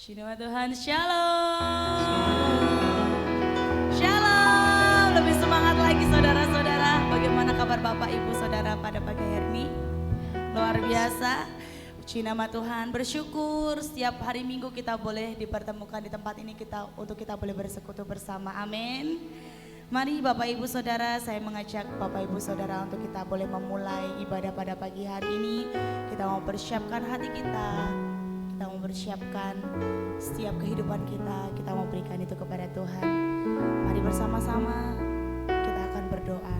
Nama Tuhan, Shalom. Shalom. Lebih semangat lagi saudara-saudara. Bagaimana kabar Bapak Ibu Saudara pada pagi hari ini? Luar biasa. Puji nama Tuhan, bersyukur setiap hari Minggu kita boleh dipertemukan di tempat ini untuk kita boleh bersekutu bersama. Amin. Mari Bapak Ibu Saudara, saya mengajak Bapak Ibu Saudara untuk kita boleh memulai ibadah pada pagi hari ini. Kita mau persiapkan hati kita mau bersiapkan setiap kehidupan kita mau berikan itu kepada Tuhan. Mari bersama-sama kita akan berdoa.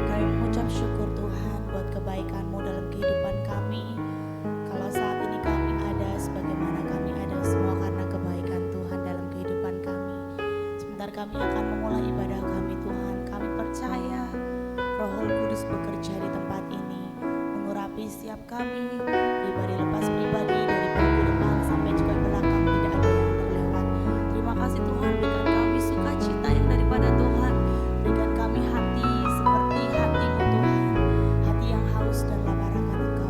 Kami mengucap syukur Tuhan buat kebaikan-Mu dalam kehidupan kami. Kalau saat ini kami ada sebagaimana kami ada semua karena kebaikan Tuhan dalam kehidupan kami. Sebentar kami akan memulai ibadah kami Tuhan. Kami percaya Roh Kudus bekerja di tempat ini, mengurapi setiap kami, pribadi lepas pribadi, dari bangku depan sampai juga belakang, tidak ada yang terlewat. Terima kasih Tuhan, berikan kami sukacita yang daripada Tuhan, berikan kami hati seperti hati-Mu Tuhan, hati yang haus dan lapar akan Engkau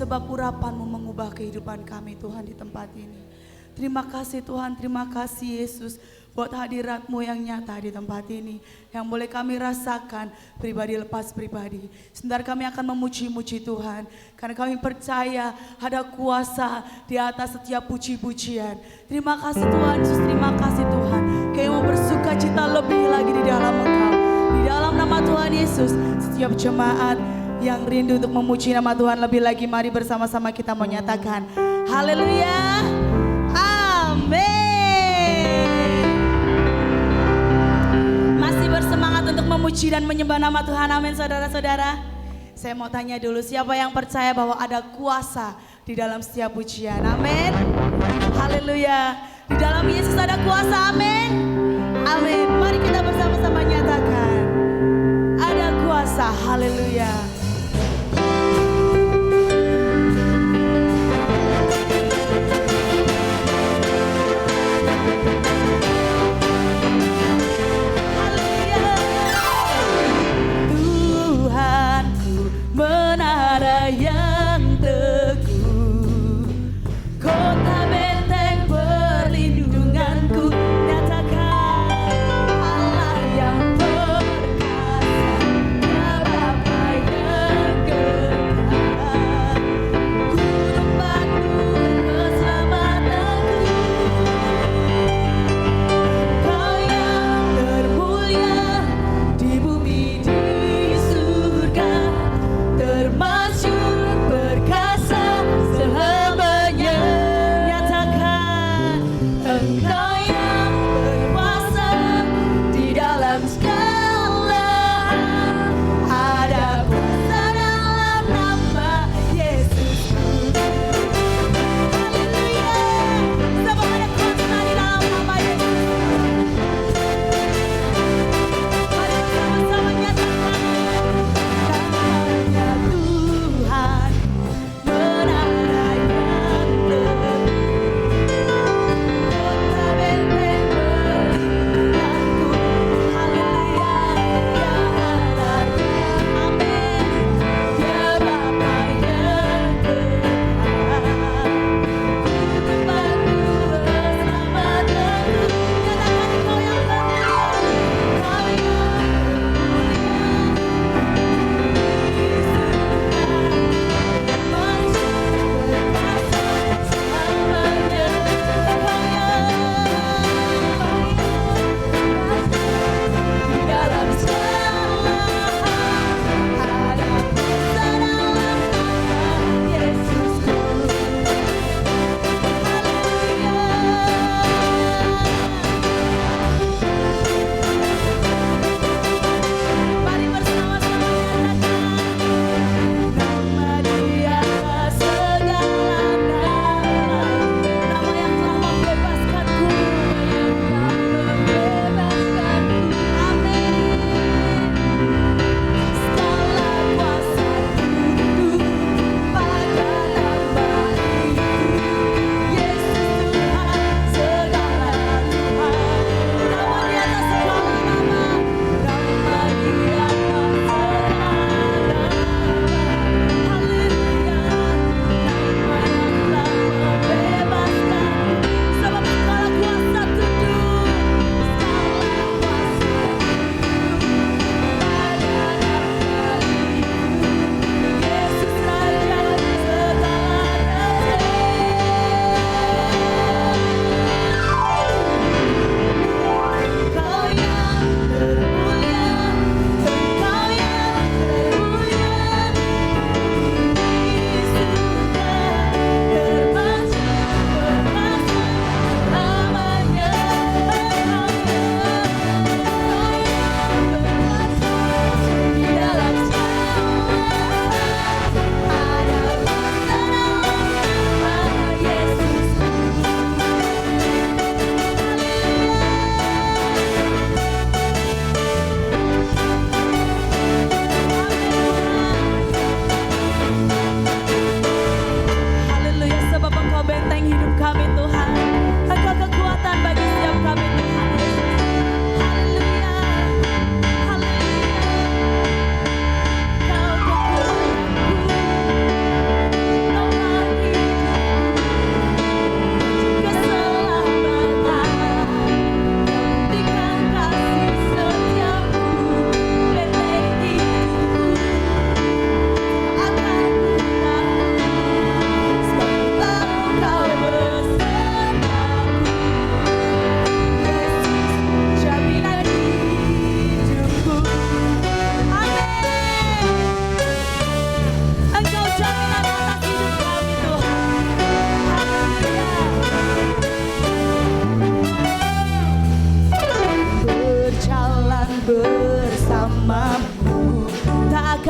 sebab urapan-Mu mengubah kehidupan kami Tuhan di tempat ini. Terima kasih Tuhan, terima kasih Yesus buat hadirat-Mu yang nyata di tempat ini, yang boleh kami rasakan pribadi lepas pribadi. Sebentar kami akan memuji-muji Tuhan, karena kami percaya ada kuasa di atas setiap puji-pujian. Terima kasih Tuhan Yesus, terima kasih Tuhan. Kami mau bersuka cita lebih lagi di dalam Engkau. Di dalam nama Tuhan Yesus, setiap jemaat yang rindu untuk memuji nama Tuhan lebih lagi, mari bersama-sama kita menyatakan haleluya, amin. Masih bersemangat untuk memuji dan menyembah nama Tuhan, amin saudara-saudara. Saya mau tanya dulu, siapa yang percaya bahwa ada kuasa di dalam setiap pujian, amin. Haleluya, di dalam Yesus ada kuasa, amin. Amin, mari kita bersama-sama nyatakan ada kuasa, haleluya. Menara yang teguh, kota benteng perlindunganku, nyatakan Allah yang perkasa, Bapa yang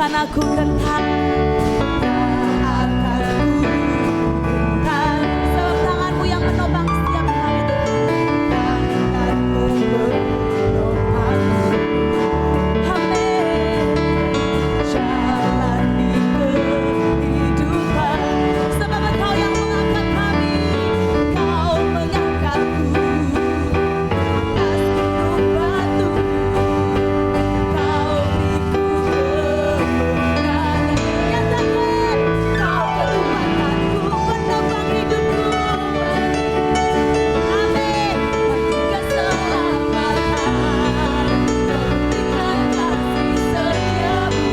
Kan aku gentar, akan ku gentar. Sebab tanganmu yang menopang setiap kami Tuhan. Tanganmu menopang, amin. Jalani kehidupan, sebab Engkau yang mengangkat kami, Kau mengangkatku atas gunung batu. Kau beriku kemenangan. Nyatakan Kau kekuatanku, penopang hidupku. Amin. Bagi keselamatan, berikan kasih setiamu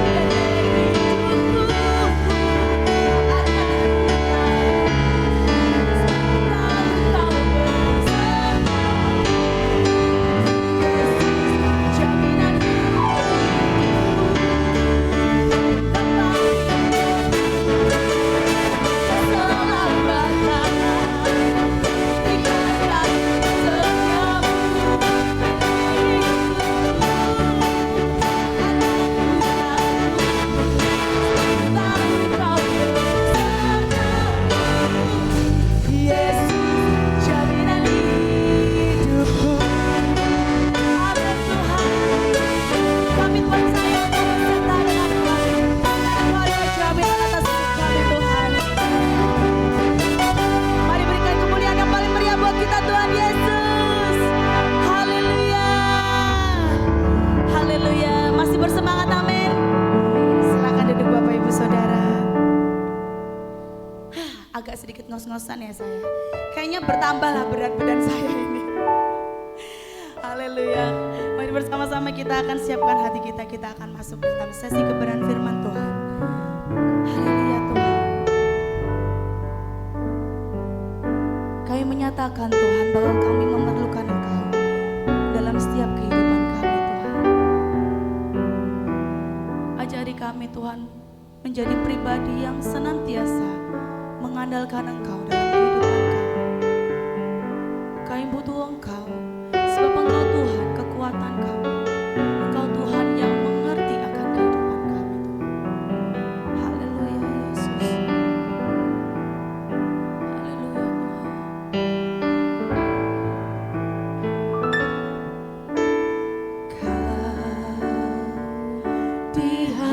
dan hidupku akan Kau bersama. Yesus jaminan Yesus jaminan hidupku. Amin Tuhan. Kami Tuhan sayang beserta dengan kami. Kau ada jaminan atas hidup kami Tuhan. Mari berikan kemuliaan yang paling meriah buat kita Tuhan Yesus. Haleluya. Haleluya. Masih bersemangat amin. Silakan duduk Bapak Ibu Saudara. Agak sedikit ngos-ngosan ya saya. Kayaknya bertambahlah berat badan saya ini. Haleluya. Mari bersama-sama kita akan siapkan hati kita. Kita akan masuk dalam sesi kebenaran firman Tuhan. Haleluya Tuhan. Kami menyatakan Tuhan bahwa kami memerlukan Engkau dalam setiap kehidupan kami Tuhan. Ajari kami Tuhan menjadi pribadi yang senantiasa mengandalkan Engkau dalam kehidupan kami. Kami butuh Engkau, sebab Engkau Tuhan kekuatan kami. Engkau Tuhan yang mengerti akan kehidupan kami Tuhan. Haleluya Yesus. Haleluya Tuhan. Kau di hatiku.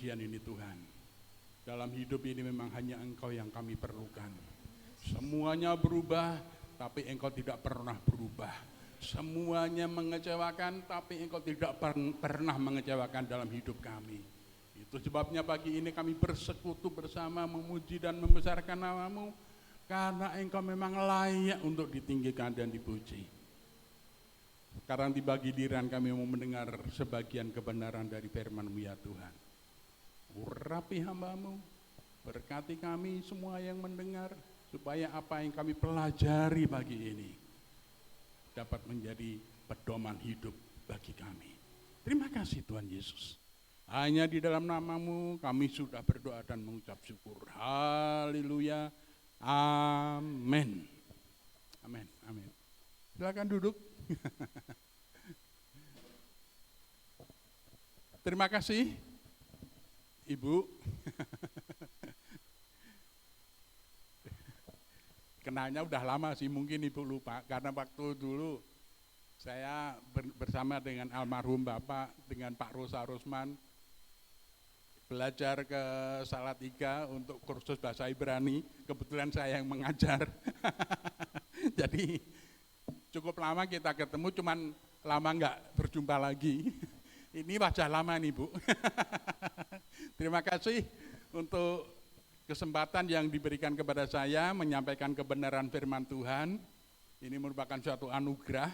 pujian ini Tuhan. Dalam hidup ini memang hanya Engkau yang kami perlukan. Semuanya berubah, tapi Engkau tidak pernah berubah. Semuanya mengecewakan, tapi Engkau tidak pernah mengecewakan dalam hidup kami. Itu sebabnya pagi ini kami bersekutu bersama memuji dan membesarkan nama-Mu, karena Engkau memang layak untuk ditinggikan dan dipuji. Sekarang tiba giliran kami mau mendengar sebagian kebenaran dari firman-Mu ya Tuhan. Urapi hamba-Mu, berkati kami semua yang mendengar, supaya apa yang kami pelajari pagi ini dapat menjadi pedoman hidup bagi kami. Terima kasih Tuhan Yesus. Hanya di dalam nama-Mu kami sudah berdoa dan mengucap syukur. Haleluya. Amin. Amin. Amin. Silakan duduk. Terima kasih Ibu. Kenalnya udah lama sih, mungkin Ibu lupa, karena waktu dulu saya bersama dengan almarhum Bapak, dengan Pak Rosa Rusman, belajar ke Salatiga untuk kursus bahasa Ibrani. Kebetulan saya yang mengajar. Jadi cukup lama kita ketemu, cuman lama nggak berjumpa lagi. Ini wajah lama nih Bu. Terima kasih untuk kesempatan yang diberikan kepada saya menyampaikan kebenaran firman Tuhan. Ini merupakan suatu anugerah,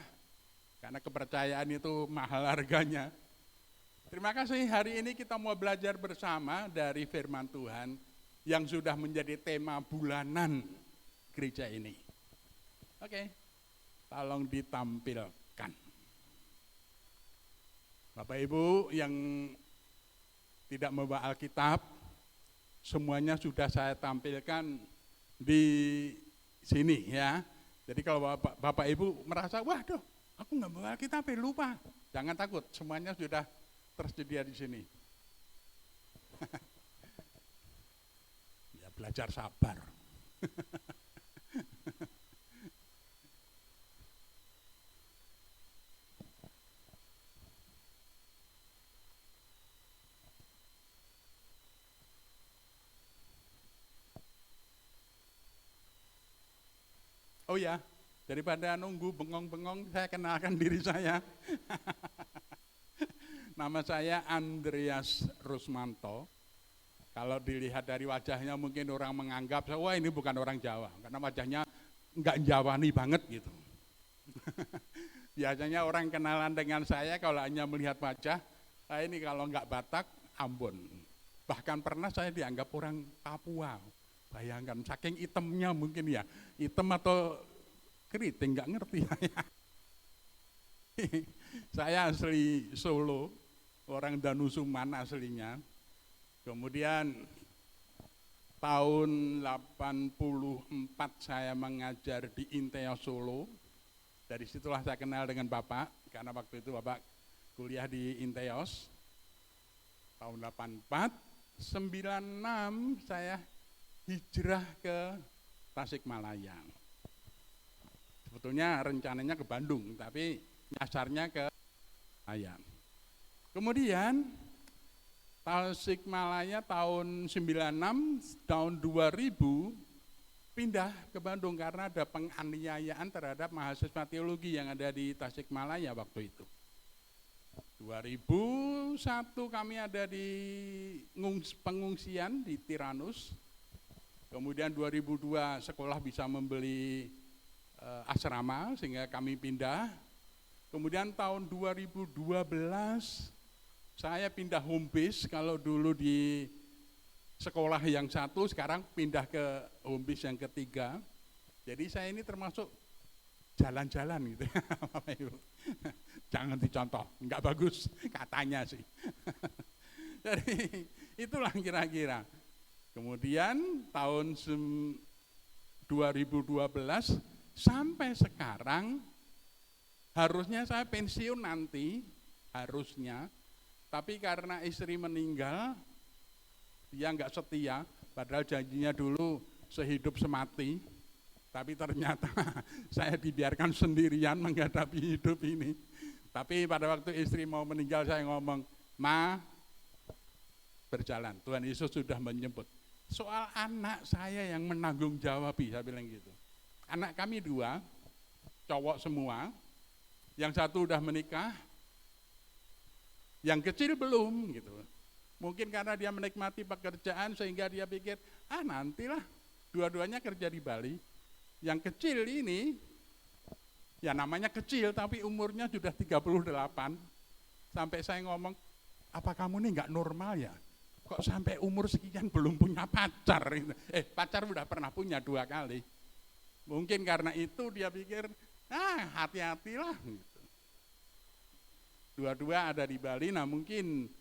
karena kepercayaan itu mahal harganya. Terima kasih, hari ini kita mau belajar bersama dari firman Tuhan yang sudah menjadi tema bulanan gereja ini. Oke, tolong ditampilkan. Bapak Ibu yang tidak membawa Alkitab, semuanya sudah saya tampilkan di sini ya. Jadi kalau Bapak Ibu merasa, waduh aku nggak bawa Alkitab, lupa. Jangan takut, semuanya sudah tersedia di sini. Ya belajar sabar. Oh ya, daripada nunggu bengong-bengong, saya kenalkan diri saya. Nama saya Andreas Rusmanto. Kalau dilihat dari wajahnya mungkin orang menganggap, wah ini bukan orang Jawa, karena wajahnya enggak Jawani banget gitu. Biasanya orang kenalan dengan saya kalau hanya melihat wajah, ini kalau enggak Batak, Ambon. Bahkan pernah saya dianggap orang Papua. Bayangkan, saking hitamnya mungkin ya, hitam atau keriting, nggak ngerti saya. Saya asli Solo, orang Danusuman aslinya. Kemudian tahun 84 saya mengajar di Inteos Solo. Dari situlah saya kenal dengan Bapak, karena waktu itu Bapak kuliah di Inteos. Tahun 84, 96 saya hijrah ke Tasikmalaya. Sebetulnya rencananya ke Bandung, tapi nyasarnya ke Malaya. Kemudian Tasikmalaya tahun 96, tahun 2000 pindah ke Bandung karena ada penganiayaan terhadap mahasiswa teologi yang ada di Tasikmalaya waktu itu. 2001 kami ada di pengungsian di Tiranus. Kemudian 2002 sekolah bisa membeli asrama sehingga kami pindah. Kemudian tahun 2012 saya pindah home base, kalau dulu di sekolah yang satu sekarang pindah ke home base yang ketiga. Jadi saya ini termasuk jalan-jalan gitu. Jangan dicontoh, enggak bagus katanya sih. Jadi itulah kira-kira. Kemudian tahun 2012 sampai sekarang harusnya saya pensiun nanti, harusnya. Tapi karena istri meninggal, dia enggak setia, padahal janjinya dulu sehidup semati. Tapi ternyata saya dibiarkan sendirian menghadapi hidup ini. Tapi pada waktu istri mau meninggal saya ngomong, Ma, berjalan. Tuhan Yesus sudah menyebut. Soal anak saya yang menanggung jawab, saya bilang gitu. Anak kami 2, cowok semua, yang satu udah menikah, yang kecil belum gitu. Mungkin karena dia menikmati pekerjaan sehingga dia pikir, nantilah dua-duanya kerja di Bali. Yang kecil ini, ya namanya kecil tapi umurnya sudah 38. Sampai saya ngomong, apa kamu nih nggak normal ya? Kok sampai umur sekian belum punya pacar? Pacar udah pernah punya 2 kali. Mungkin karena itu dia pikir, hati-hatilah. Gitu. Dua-dua ada di Bali, nah mungkin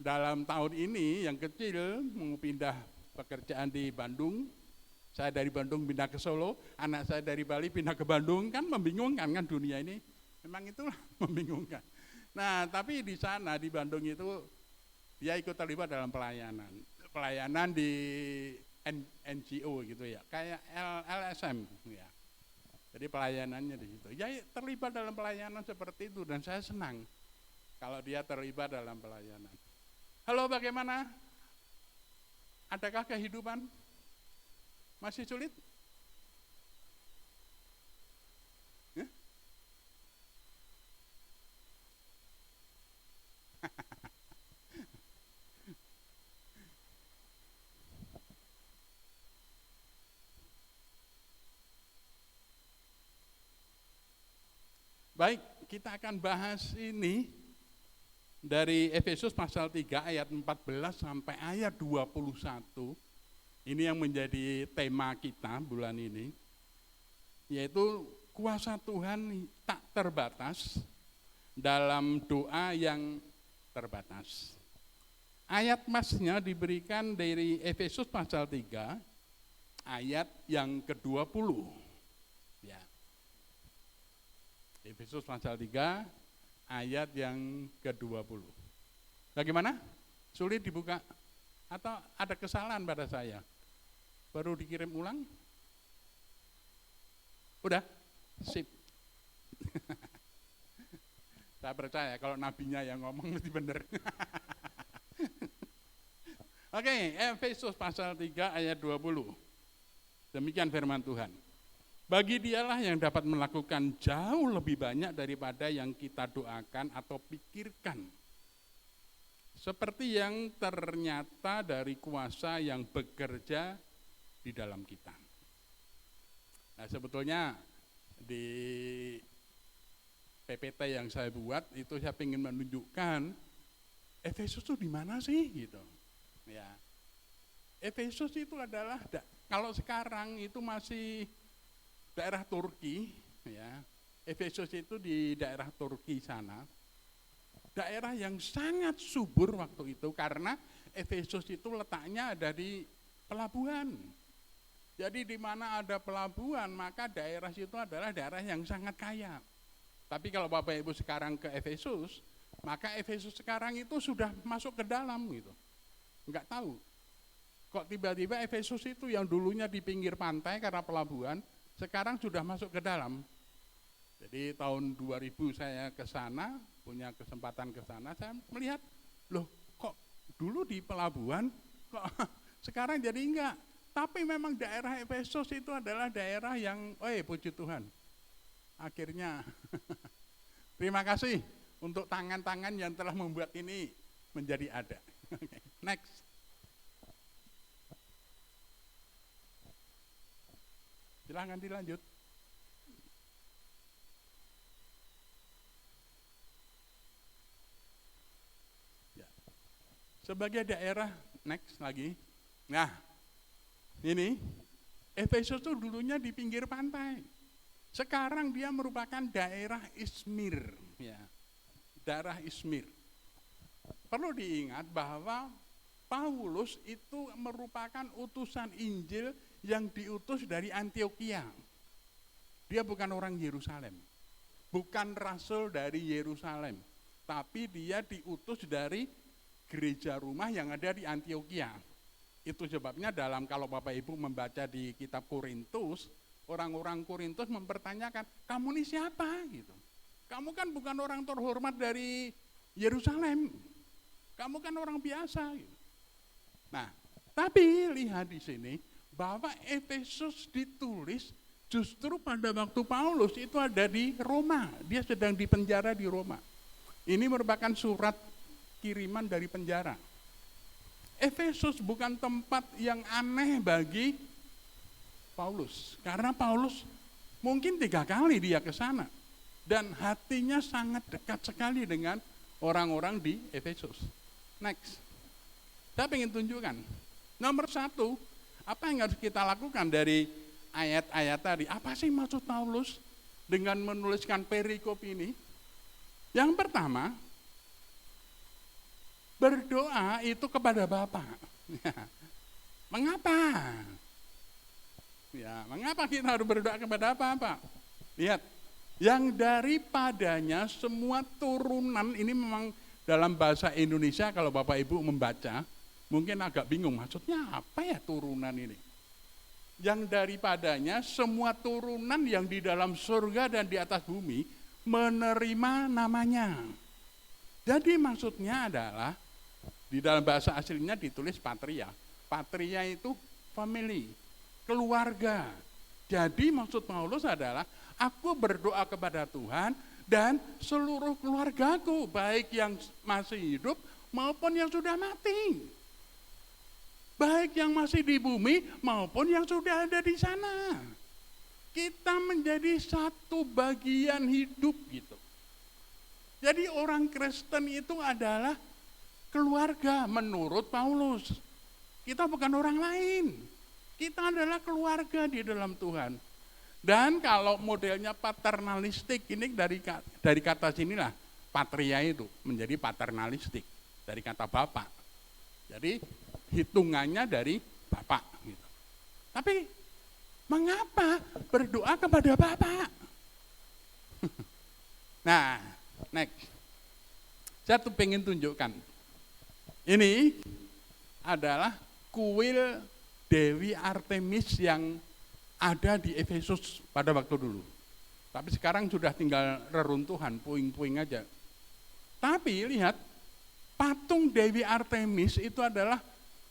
dalam tahun ini yang kecil mau pindah pekerjaan di Bandung. Saya dari Bandung pindah ke Solo, anak saya dari Bali pindah ke Bandung, kan membingungkan kan dunia ini. Memang itulah membingungkan. Nah tapi di sana, di Bandung itu, dia ikut terlibat dalam pelayanan di NGO gitu ya, kayak LSM ya. Jadi pelayanannya di situ. Ya terlibat dalam pelayanan seperti itu dan saya senang kalau dia terlibat dalam pelayanan. Halo, bagaimana? Adakah kehidupan masih sulit? Baik, kita akan bahas ini dari Efesus pasal 3 ayat 14 sampai ayat 21. Ini yang menjadi tema kita bulan ini, yaitu kuasa Tuhan tak terbatas dalam doa yang terbatas. Ayat masnya diberikan dari Efesus pasal 3 ayat yang ke-20. Ya. Efesus pasal 3 ayat yang ke-20. Bagaimana? Sulit dibuka? Atau ada kesalahan pada saya? Baru dikirim ulang? Udah? Sip. Saya percaya kalau nabinya yang ngomong mesti benar. Oke, Efesus pasal 3 ayat 20. Demikian firman Tuhan. Bagi dialah yang dapat melakukan jauh lebih banyak daripada yang kita doakan atau pikirkan. Seperti yang ternyata dari kuasa yang bekerja di dalam kita. Nah sebetulnya di PPT yang saya buat itu saya ingin menunjukkan Efesus itu di mana sih gitu. Ya. Efesus itu adalah kalau sekarang itu masih daerah Turki, ya. Efesus itu di daerah Turki sana. Daerah yang sangat subur waktu itu karena Efesus itu letaknya ada di pelabuhan. Jadi di mana ada pelabuhan maka daerah situ adalah daerah yang sangat kaya. Tapi kalau Bapak Ibu sekarang ke Efesus, maka Efesus sekarang itu sudah masuk ke dalam gitu. Enggak tahu. Kok tiba-tiba Efesus itu yang dulunya di pinggir pantai karena pelabuhan, sekarang sudah masuk ke dalam. Jadi tahun 2000 saya ke sana, punya kesempatan ke sana, saya melihat, loh kok dulu di pelabuhan, kok sekarang jadi enggak. Tapi memang daerah Efesus itu adalah daerah yang, puji Tuhan. Akhirnya, terima kasih untuk tangan-tangan yang telah membuat ini menjadi ada. Next. Silahkan dilanjut. Ya. Sebagai daerah, next lagi. Nah, ini Efesus itu dulunya di pinggir pantai. Sekarang dia merupakan daerah Izmir, ya. Daerah Izmir. Perlu diingat bahwa Paulus itu merupakan utusan Injil yang diutus dari Antioquia. Dia bukan orang Yerusalem. Bukan rasul dari Yerusalem, tapi dia diutus dari gereja rumah yang ada di Antioquia. Itu sebabnya kalau Bapak Ibu membaca di kitab Korintus, orang-orang Korintus mempertanyakan, kamu ini siapa? Gitu. Kamu kan bukan orang terhormat dari Yerusalem. Kamu kan orang biasa. Gitu. Nah, tapi lihat di sini bahwa Efesus ditulis justru pada waktu Paulus itu ada di Roma. Dia sedang dipenjara di Roma. Ini merupakan surat kiriman dari penjara. Efesus bukan tempat yang aneh bagi Paulus. Karena Paulus mungkin 3 kali dia ke sana. Dan hatinya sangat dekat sekali dengan orang-orang di Efesus. Next. Saya ingin tunjukkan. Nomor 1, apa yang harus kita lakukan dari ayat-ayat tadi? Apa sih maksud Paulus dengan menuliskan perikop ini? Yang pertama, berdoa itu kepada Bapa. Mengapa? Ya, mengapa kita harus berdoa kepada Bapa? Lihat, yang daripadanya semua turunan, ini memang dalam bahasa Indonesia kalau Bapak Ibu membaca, mungkin agak bingung, maksudnya apa ya turunan ini? Yang daripadanya semua turunan yang di dalam surga dan di atas bumi menerima namanya. Jadi maksudnya adalah, di dalam bahasa aslinya ditulis patria. Patria itu family, keluarga. Jadi maksud Paulus adalah, aku berdoa kepada Tuhan dan seluruh keluargaku, baik yang masih hidup maupun yang sudah mati. Baik yang masih di bumi maupun yang sudah ada di sana. Kita menjadi satu bagian hidup gitu. Jadi orang Kristen itu adalah keluarga menurut Paulus. Kita bukan orang lain. Kita adalah keluarga di dalam Tuhan. Dan kalau modelnya paternalistik, ini dari kata sinilah patria itu menjadi paternalistik, dari kata bapak. Jadi hitungannya dari bapak gitu. Tapi mengapa berdoa kepada bapak? Nah, next. Saya tuh pengen tunjukkan. Ini adalah kuil Dewi Artemis yang ada di Efesus pada waktu dulu. Tapi sekarang sudah tinggal reruntuhan, puing-puing aja. Tapi lihat, patung Dewi Artemis itu adalah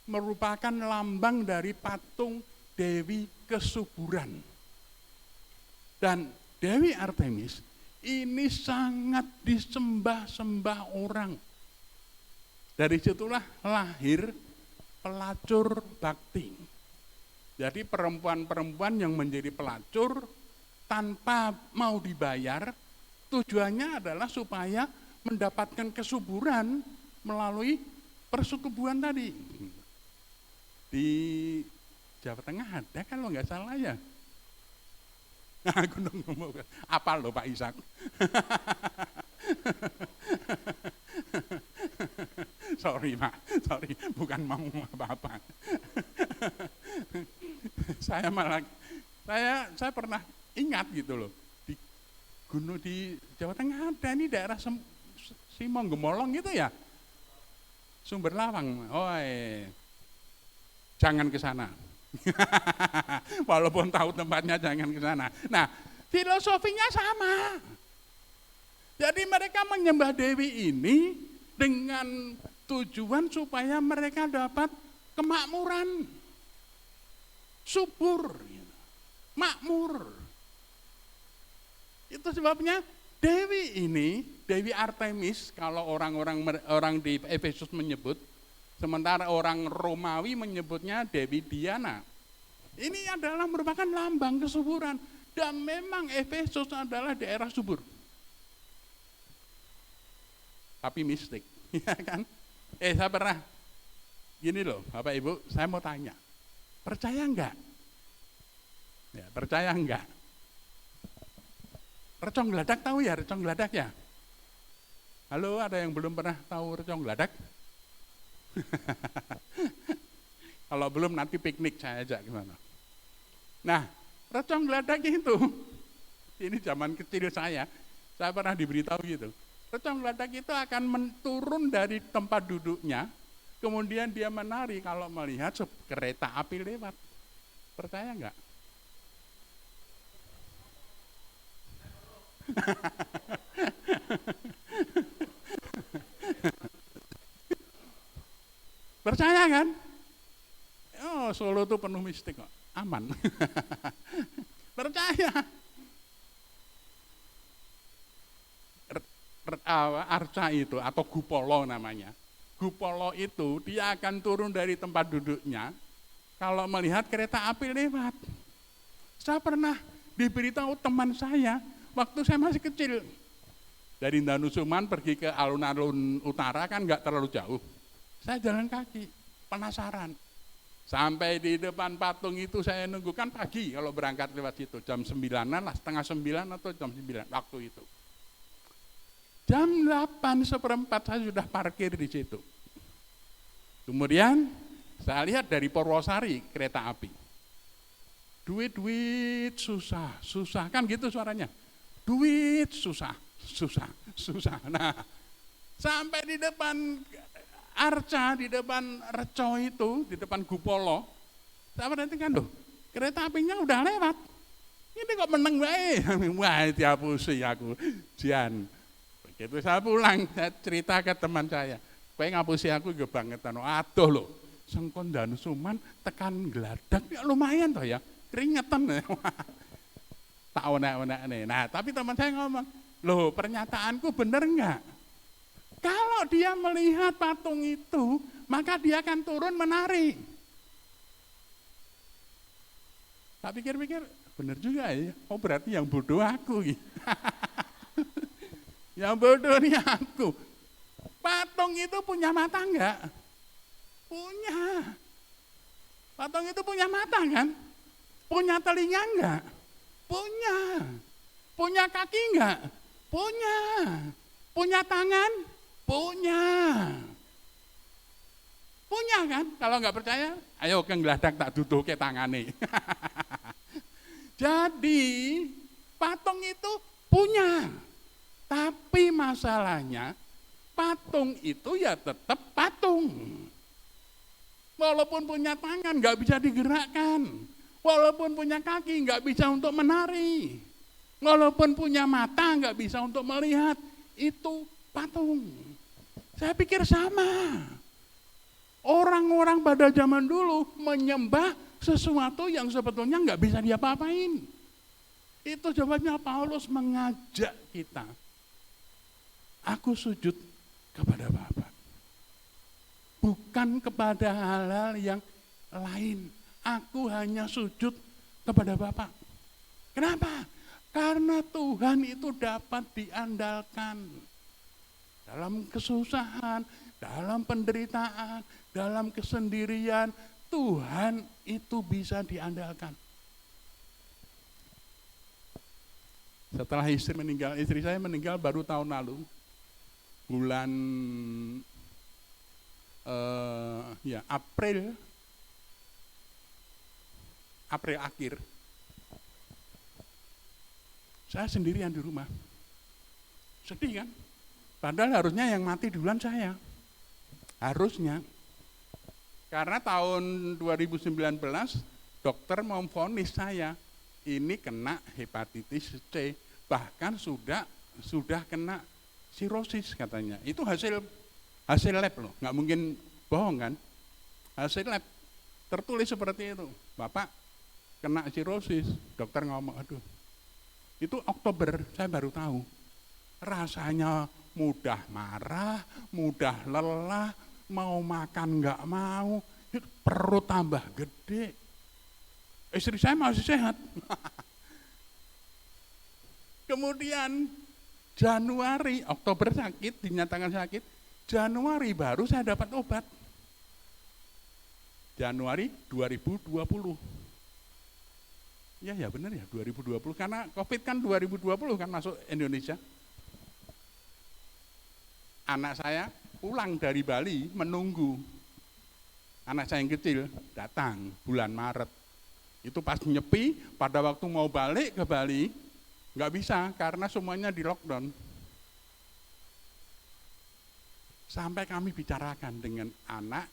merupakan lambang dari patung Dewi Kesuburan. Dan Dewi Artemis ini sangat disembah-sembah orang. Dari situlah lahir pelacur bakti. Jadi perempuan-perempuan yang menjadi pelacur tanpa mau dibayar, tujuannya adalah supaya mendapatkan kesuburan melalui persetubuhan tadi. Di Jawa Tengah ada kalau nggak salah ya. Nah, aku ngomong apa loh Pak Ishak? Sorry Pak, sorry, bukan mau apa-apa. Saya pernah ingat gitu loh, di gunung di Jawa Tengah ada nih daerah Simong Gemolong gitu ya, Sumber Lawang. Jangan ke sana. Walaupun tahu tempatnya jangan ke sana. Nah, filosofinya sama. Jadi mereka menyembah Dewi ini dengan tujuan supaya mereka dapat kemakmuran, subur, makmur. Itu sebabnya Dewi ini, Dewi Artemis, kalau orang di Efesus menyebut, sementara orang Romawi menyebutnya Dewi Diana. Ini adalah merupakan lambang kesuburan. Dan memang Efesus adalah daerah subur. Tapi mistik, ya kan? Saya pernah, gini loh Bapak Ibu, saya mau tanya, percaya enggak? Ya, percaya enggak? Recong geladak tahu ya, recong geladak ya? Halo, ada yang belum pernah tahu recong geladak? Kalau belum nanti piknik saya ajak gimana. Nah, recong geladak itu, ini zaman kecil saya pernah diberitahu gitu. Recong geladak itu akan turun dari tempat duduknya, kemudian dia menari kalau melihat kereta api lewat. Percaya enggak? Percaya kan? Solo tuh penuh mistik kok, aman. Percaya. Arca itu atau Gupolo namanya. Gupolo itu dia akan turun dari tempat duduknya kalau melihat kereta api lewat. Saya pernah diberitahu teman saya waktu saya masih kecil. Dari Danusuman pergi ke alun-alun utara kan nggak terlalu jauh. Saya jalan kaki, penasaran. Sampai di depan patung itu saya nunggu, kan pagi kalau berangkat lewat situ. Jam 9-an lah, setengah 9 atau jam 9 waktu itu. Jam 8:15 saya sudah parkir di situ. Kemudian saya lihat dari Purwosari kereta api. Duit susah, susah kan gitu suaranya. Duit susah, susah, susah. Nah, sampai di depan Arca, di depan Reco itu, di depan Gupolo, saya perhatikan loh, kereta apinya udah lewat. Ini kok meneng bae. Wah, dihapusi aku. Jian. Begitu saya pulang, saya cerita ke teman saya. Kowe ngapusi aku kebangetan. Aduh loh, sengkon Danusuman tekan Gladak ya lumayan toh ya. Keringetan. Tak onak-onak nih. Nah, tapi teman saya ngomong, loh pernyataanku bener enggak? Kalau dia melihat patung itu, maka dia akan turun menari. Tak pikir-pikir, bener juga ya. Oh berarti yang bodoh aku. Yang bodoh ini aku. Patung itu punya mata enggak? Punya. Patung itu punya mata kan? Punya telinga enggak? Punya. Punya kaki enggak? Punya. Punya tangan? Punya. Punya kan? Kalau enggak percaya, ayo ke Gladak tak duduke tangane. Jadi, patung itu punya. Tapi masalahnya, patung itu ya tetap patung. Walaupun punya tangan nggak bisa digerakkan. Walaupun punya kaki nggak bisa untuk menari. Walaupun punya mata nggak bisa untuk melihat. Itu patung. Saya pikir sama. Orang-orang pada zaman dulu menyembah sesuatu yang sebetulnya nggak bisa diapa-apain. Itu sebabnya Paulus mengajak kita. Aku sujud kepada Bapa. Bukan kepada hal-hal yang lain. Aku hanya sujud kepada Bapa. Kenapa? Karena Tuhan itu dapat diandalkan. Dalam kesusahan, dalam penderitaan, dalam kesendirian, Tuhan itu bisa diandalkan. Setelah istri saya meninggal baru tahun lalu, bulan April akhir, saya sendirian di rumah. Sedih kan? Padahal harusnya yang mati duluan saya. Harusnya. Karena tahun 2019 dokter memvonis saya ini kena hepatitis C, bahkan sudah kena sirosis katanya. Itu hasil lab loh, nggak mungkin bohong kan? Hasil lab tertulis seperti itu. Bapak kena sirosis, dokter ngomong, aduh. Itu Oktober saya baru tahu. Rasanya mudah marah, mudah lelah, mau makan nggak mau, perut tambah gede. Istri saya masih sehat. Kemudian Januari, Oktober sakit, dinyatakan sakit. Januari baru saya dapat obat. Januari 2020. Ya benar ya 2020 karena Covid kan 2020 kan masuk Indonesia. Anak saya pulang dari Bali menunggu. Anak saya yang kecil datang bulan Maret. Itu pas nyepi, pada waktu mau balik ke Bali, nggak bisa karena semuanya di lockdown. Sampai kami bicarakan dengan anak,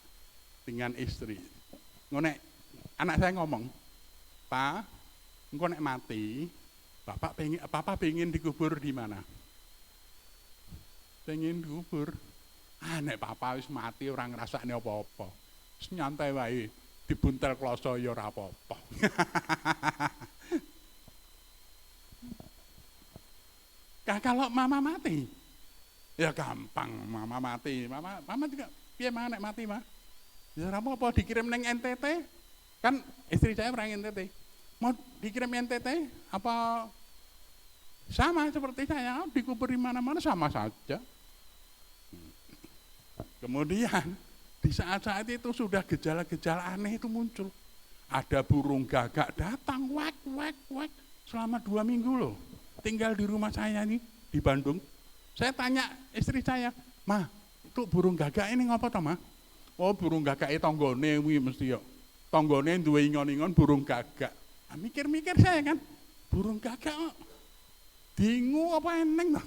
dengan istri. Anak saya ngomong, Pak, engko nek mati, Papa pengen dikubur di mana? Pengen dikubur. Nek Papa wis mati orang ngrasakne apa-apa. Nyantai wae. dibuntel kloso ya ora apa-apa. Kalau mama mati, ya gampang mama mati. Mama juga piye mah nek mati mah. Ya ora apa-apa dikirim neng NTT. Kan istri saya orang NTT. Mau dikirim NTT apa sama seperti saya, dikubur di mana-mana sama saja. Kemudian di saat-saat itu sudah gejala-gejala aneh itu muncul. Ada burung gagak datang, wek, selama 2 minggu loh. Tinggal di rumah saya nih, di Bandung. Saya tanya istri saya, "Ma, itu burung gagak ini ngapa toh, Ma?" "Oh, burung gagak itu tonggone kuwi mesti yo. Tonggone duwe ingon-ingon burung gagak." Nah, mikir-mikir saya kan, burung gagak kok dingu apa eneng toh?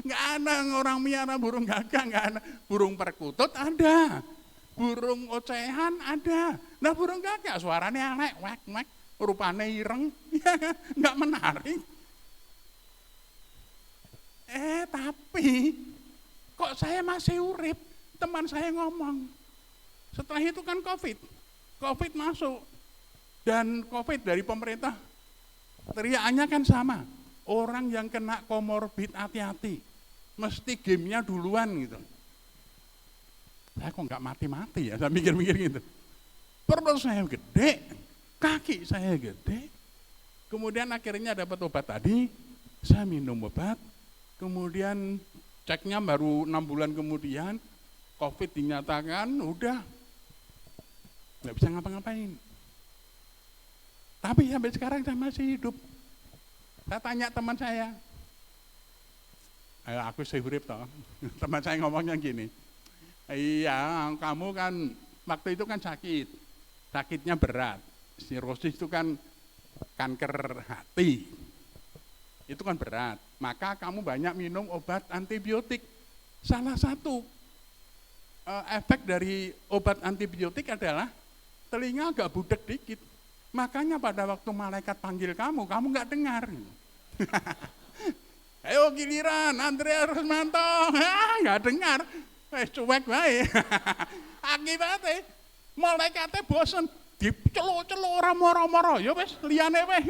Nggak ada orang miara burung gagak, nggak ada. Burung perkutut ada, burung ocehan ada. Nah burung gagak suaranya elek, wek, rupanya ireng, nggak menarik. Tapi kok saya masih urip? Teman saya ngomong. Setelah itu kan COVID masuk. Dan COVID dari pemerintah teriakannya kan sama. Orang yang kena komorbid hati-hati, mesti gamenya duluan gitu. Saya kok nggak mati-mati ya, saya mikir-mikir gitu. Perut saya gede, kaki saya gede. Kemudian akhirnya dapat obat tadi, saya minum obat. Kemudian ceknya baru 6 bulan kemudian, COVID dinyatakan, udah nggak bisa ngapa-ngapain. Tapi sampai sekarang saya masih hidup. Saya tanya teman saya, aku urip toh. Teman saya ngomongnya gini, iya kamu kan waktu itu kan sakitnya berat, sirosis itu kan kanker hati, itu kan berat, maka kamu banyak minum obat antibiotik. Salah satu efek dari obat antibiotik adalah telinga agak budek dikit. Makanya pada waktu malaikat panggil kamu nggak dengar. Ayo giliran Andrea Rusmanto, nggak dengar, cuek baik. Akibatnya malaikatnya bosen, dicelo-celo orang moro-moro, ya wes liyane weh.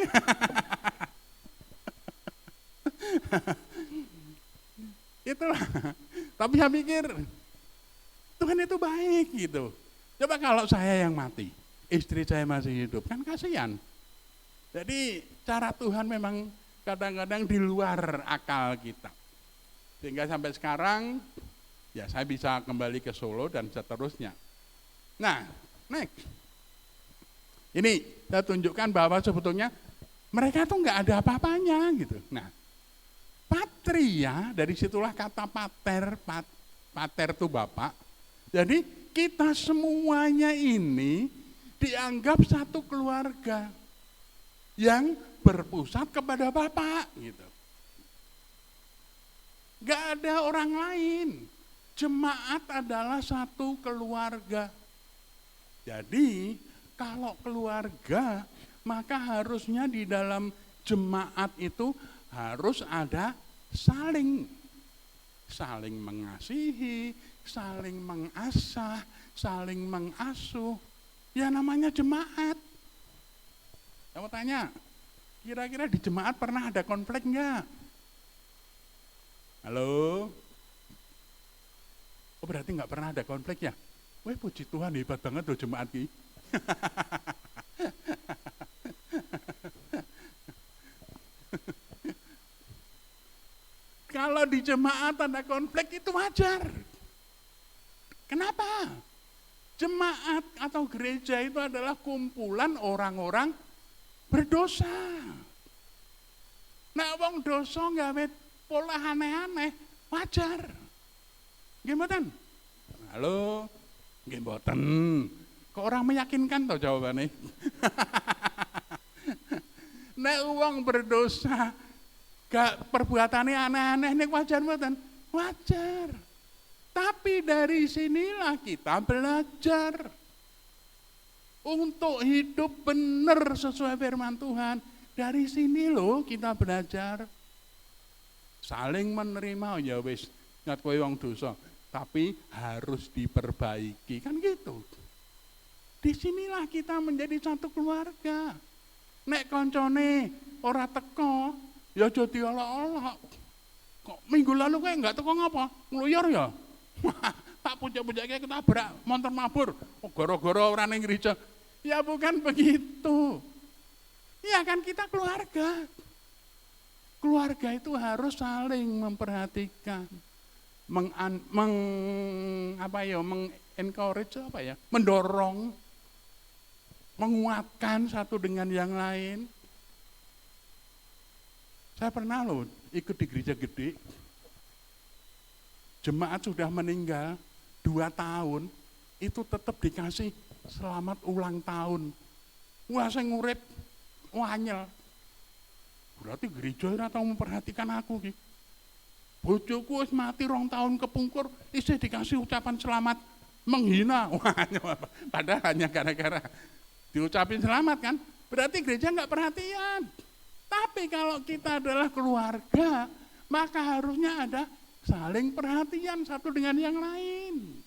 Itulah. Tapi saya pikir Tuhan itu baik gitu. Coba kalau saya yang mati, istri saya masih hidup, kan kasihan. Jadi cara Tuhan memang kadang-kadang di luar akal kita. Sehingga sampai sekarang, ya saya bisa kembali ke Solo dan seterusnya. Nah, next. Ini saya tunjukkan bahwa sebetulnya mereka tuh nggak ada apa-apanya gitu. Nah, patria, dari situlah kata pater itu bapak. Jadi kita semuanya ini dianggap satu keluarga yang berpusat kepada Bapak gitu. Gak ada orang lain. Jemaat adalah satu keluarga. Jadi kalau keluarga, maka harusnya di dalam jemaat itu harus ada saling mengasihi, saling mengasah, saling mengasuh. Ya namanya jemaat. Kamu tanya, kira-kira di jemaat pernah ada konflik enggak? Halo? Oh berarti enggak pernah ada konflik ya? Wah puji Tuhan hebat banget loh jemaat ini. Kalau di jemaat ada konflik itu wajar. Kenapa? Jemaat atau gereja itu adalah kumpulan orang-orang berdosa. Nah, wong dosa gawe pola aneh-aneh, wajar. Nggih mboten? Halo, nggih mboten. Kok orang meyakinkan toh jawabannya? Nek wong berdosa, gak perbuatannya aneh-aneh, nek wajar mboten? Wajar. Tapi dari sinilah kita belajar untuk hidup benar sesuai firman Tuhan. Dari sini loh kita belajar saling menerima. Ya wis, ngat kowe wong dosa, tapi harus diperbaiki kan gitu. Disinilah kita menjadi satu keluarga. Nek koncone ora teko, ya aja diolok-olok. Kok minggu lalu kayak nggak teko ngapa? Ngluyur ya? Tak pucak-pucak kayak ketabrak motor mabur. Oh, goro-goro orang yang gereja. Ya bukan begitu. Ya kan kita keluarga. Keluarga itu harus saling memperhatikan. Encourage apa ya? Mendorong, menguatkan satu dengan yang lain. Saya pernah loh ikut di gereja gede. Jemaat sudah meninggal 2 tahun, itu tetap dikasih selamat ulang tahun. Wah, saya ngurip wanyel. Berarti gereja ora tau memperhatikan aku ki. Bojoku wis mati 2 tahun kepungkur, isih dikasih ucapan selamat, menghina. Wah, padahal hanya gara-gara diucapin selamat kan. Berarti gereja enggak perhatian. Tapi kalau kita adalah keluarga, maka harusnya ada saling perhatian satu dengan yang lain.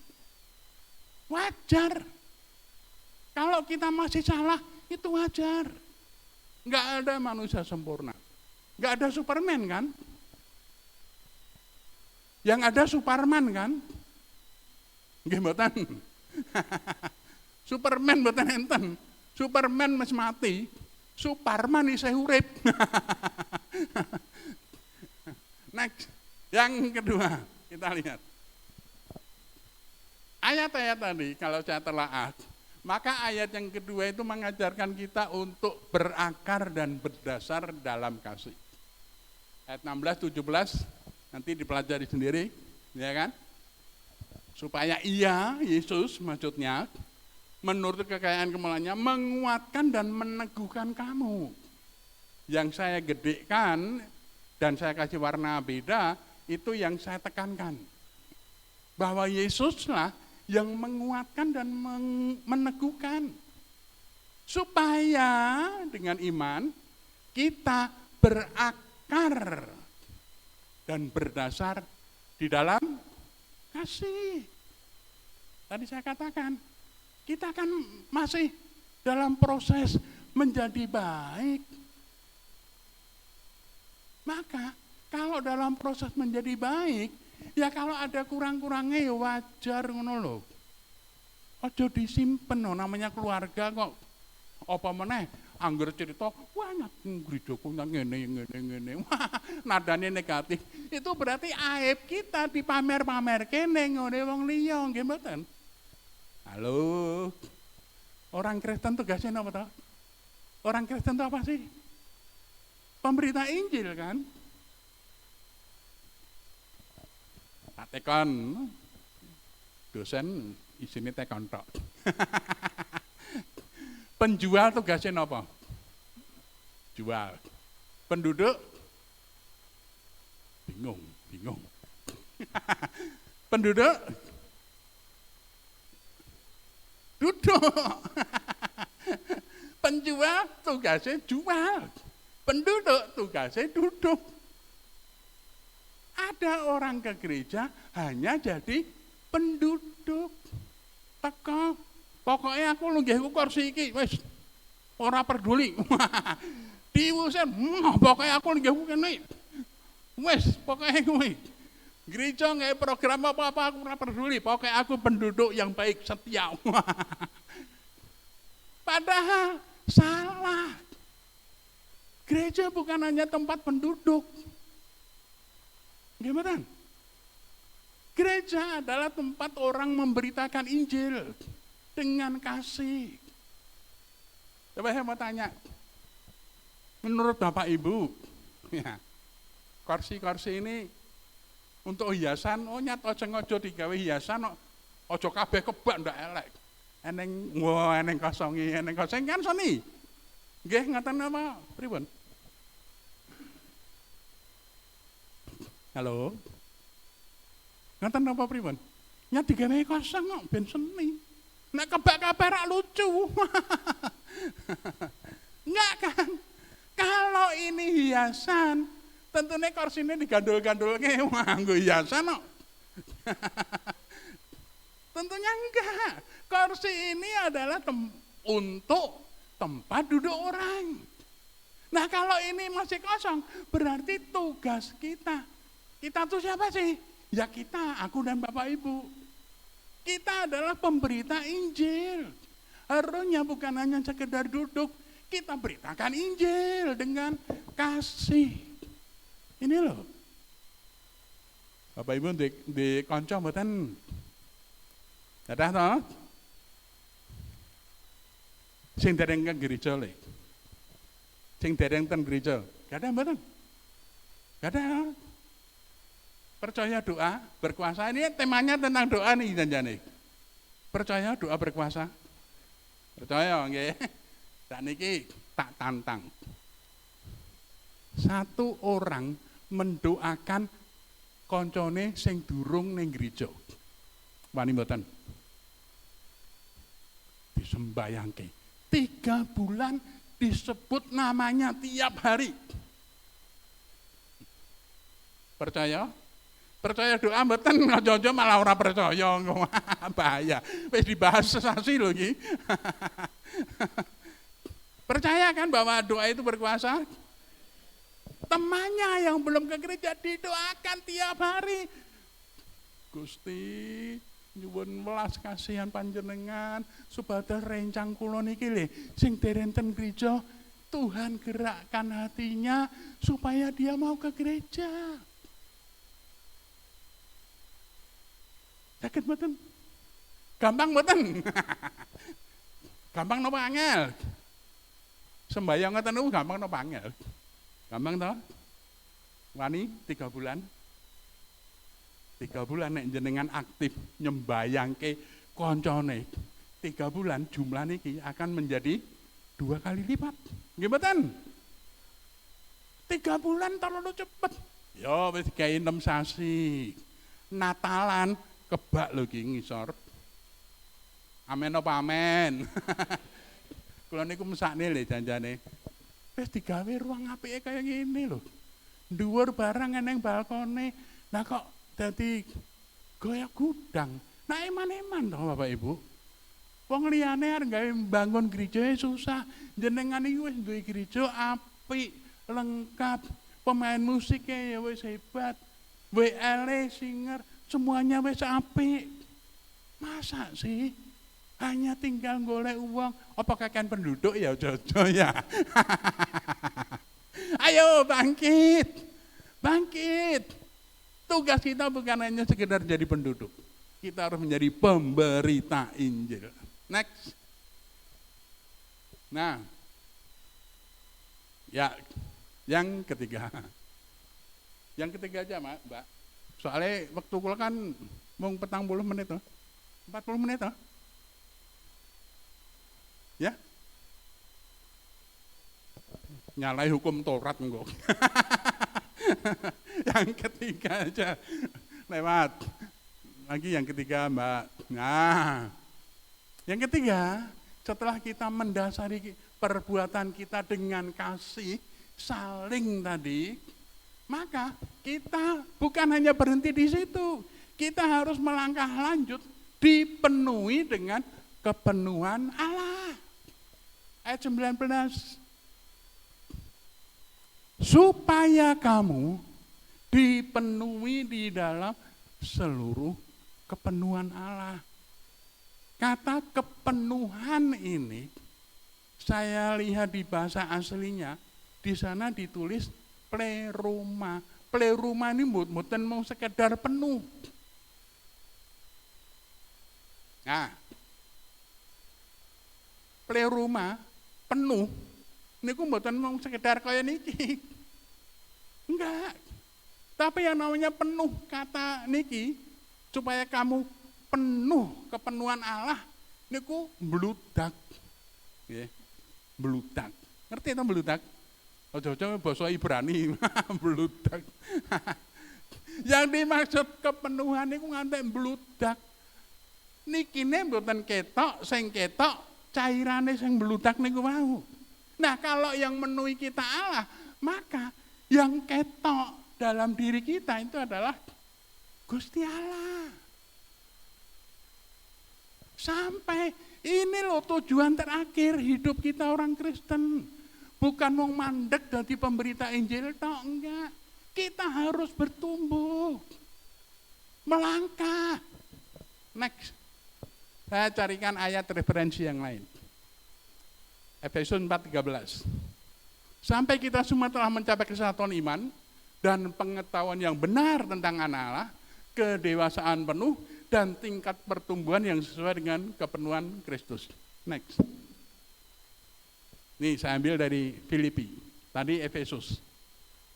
Wajar. Kalau kita masih salah, itu wajar. Enggak ada manusia sempurna. Enggak ada Superman kan? Yang ada Superman kan? Nggih mboten. Superman mboten enten. Superman wis mati, Superman isih urip. Next. Yang kedua, kita lihat. Ayat-ayat tadi kalau saya telaah, maka ayat yang kedua itu mengajarkan kita untuk berakar dan berdasar dalam kasih. Ayat 16, 17 nanti dipelajari sendiri, ya kan? Supaya Yesus maksudnya menurut kekayaan kemuliaannya menguatkan dan meneguhkan kamu. Yang saya gedekan dan saya kasih warna beda, itu yang saya tekankan. Bahwa Yesuslah yang menguatkan dan meneguhkan. Supaya dengan iman kita berakar dan berdasar di dalam kasih. Tadi saya katakan, kita kan masih dalam proses menjadi baik. Maka kalau dalam proses menjadi baik, ya kalau ada kurang-kurangnya ya wajar ngono lho. Aja disimpen no, namanya keluarga kok. Apa meneh angger cerita, wah gerejaku nang ngene. Wah, nadane negatif. Itu berarti aib kita dipamer-pamer kene ngene wong liya, nggih mboten? Halo. Orang Kristen tugasnya apa toh? Orang Kristen itu apa sih? Pemberita Injil kan? Tak tekon, dosen isine tekon tok. Penjual tugasnya apa? Jual. Penduduk bingung. Penduduk duduk. Penjual tugasnya jual. Penduduk tugasnya duduk. Ada orang ke gereja hanya jadi penduduk. Teko, pokoknya aku lunggih kursi iki, wis ora peduli. Diusir, pokoknya aku lunggih kene. Wis, pokoknya kuwi. Gereja nggak program apa-apa aku ora peduli, pokoknya aku penduduk yang baik setia. Padahal salah. Gereja bukan hanya tempat penduduk. Gimana? Gereja adalah tempat orang memberitakan Injil dengan kasih. Coba saya mau tanya, menurut Bapak Ibu, ya, kursi-kursi ini untuk hiasan, nyat ojo digawe hiasan, ojo kabeh kebak ndak elek. Eneng kosongi kan soni. Nggih ngaten apa pripun? Halo. Ngaten apa pripun? Nyat digawe kosong kok ben seni. Nek kebak-kabeh rak lucu. Enggak kan? Kalau ini hiasan, tentunya kursine digandul-gandulke nganggo hiasan kok. Tentunya enggak. Kursi ini adalah untuk tempat duduk orang. Nah kalau ini masih kosong, berarti tugas kita. Kita tuh siapa sih? Ya kita, aku dan Bapak Ibu. Kita adalah pemberita Injil. Harusnya bukan hanya sekedar duduk, kita beritakan Injil dengan kasih. Ini loh. Bapak Ibu di konco mboten. Dadah toh? Sing dereng ke gereja lho. Sing dereng ten gereja. Gadah mboten? Gadah. Percaya doa berkuasa. Ini temanya tentang doa nih janjane. Percaya doa berkuasa. Percaya nggih. Sak niki tak tantang. Satu orang mendoakan koncone sing durung ning gereja. Wani mboten? Disembayangke. 3 bulan disebut namanya tiap hari. Percaya? Percaya doa mboten, aja-aja malah ora percaya. Bahaya. Wis dibahas sesasi lho iki. Percaya kan bahwa doa itu berkuasa? Temannya yang belum ke gereja didoakan tiap hari. Gusti, nyuwun welas kasihan panjenengan supados rencang kula niki lho sing dereng ten gereja, Tuhan gerakkan hatinya supaya dia mau ke gereja. Sakit mboten? Gampang mboten? Gampang napa angel? Sembayang ngoten niku gampang napa angel? Gampang toh? Wani 3 bulan. 3 bulan nek jenengan aktif nyembayangke koncone. 3 bulan jumlah niki akan menjadi 2 kali lipat. Nggih mboten? 3 bulan terlalu cepet. Yo wis gawe 6 sasi. Natalan kebak lho iki ngisor. Amen apa amen? Kula niku mesakne lho janjane. Wis digawe ruang apike kaya ngene lho. Dhuwur barang eneng balkone. Nah kok dadi goyak gudang. Nah eman-eman toh Bapak Ibu. Wong liyane arep gawe bangun gereja susah. Jenengan iki wis duwe gereja apik, lengkap. Pemain musiknya ya wis hebat. WL singer semuanya wis apik. Masa sih hanya tinggal golek uang? Apa kakean penduduk ya Jojo ya? Ayo bangkit. Bangkit. Tugas kita bukan hanya sekedar jadi penduduk. Kita harus menjadi pemberita Injil. Next. Nah. Ya, yang ketiga. Yang ketiga aja, Mbak. Soalnya waktu kula kan mung 40 menit toh. 40 menit toh. Ya. Nyalai hukum Taurat engko. Yang ketiga aja. Lewat. Lagi yang ketiga, Mbak. Nah. Yang ketiga, setelah kita mendasari perbuatan kita dengan kasih saling tadi, maka kita bukan hanya berhenti di situ. Kita harus melangkah lanjut, dipenuhi dengan kepenuhan Allah. Ayat 19. Supaya kamu dipenuhi di dalam seluruh kepenuhan Allah. Kata kepenuhan ini, saya lihat di bahasa aslinya, di sana ditulis pleroma. Pleroma ini mboten mau sekedar penuh. Nah, pleroma penuh, niku mboten mau sekedar kaya niki. Enggak. Tapi yang namanya penuh kata niki, supaya kamu penuh kepenuhan Allah, niku mbludak. Nggih. Mbludak. Ngerti to mbludak? Aja-aja basa Ibrani mbludak. Yang dimaksud kepenuhan niku ngantek mbludak. Nikine mboten ketok, sing ketok cairane sing mbludak niku mau. Nah, kalau yang menuhi kita Allah, maka yang ketok dalam diri kita itu adalah Gusti Allah. Sampai ini loh tujuan terakhir hidup kita orang Kristen. Bukan mau mandek jadi pemberita Injil, toh enggak. Kita harus bertumbuh, melangkah. Next, saya carikan ayat referensi yang lain. Efesus 4:13. Sampai kita semua telah mencapai kesatuan iman dan pengetahuan yang benar tentang anak Allah, kedewasaan penuh, dan tingkat pertumbuhan yang sesuai dengan kepenuhan Kristus. Next. Nih saya ambil dari Filipi, tadi Efesus.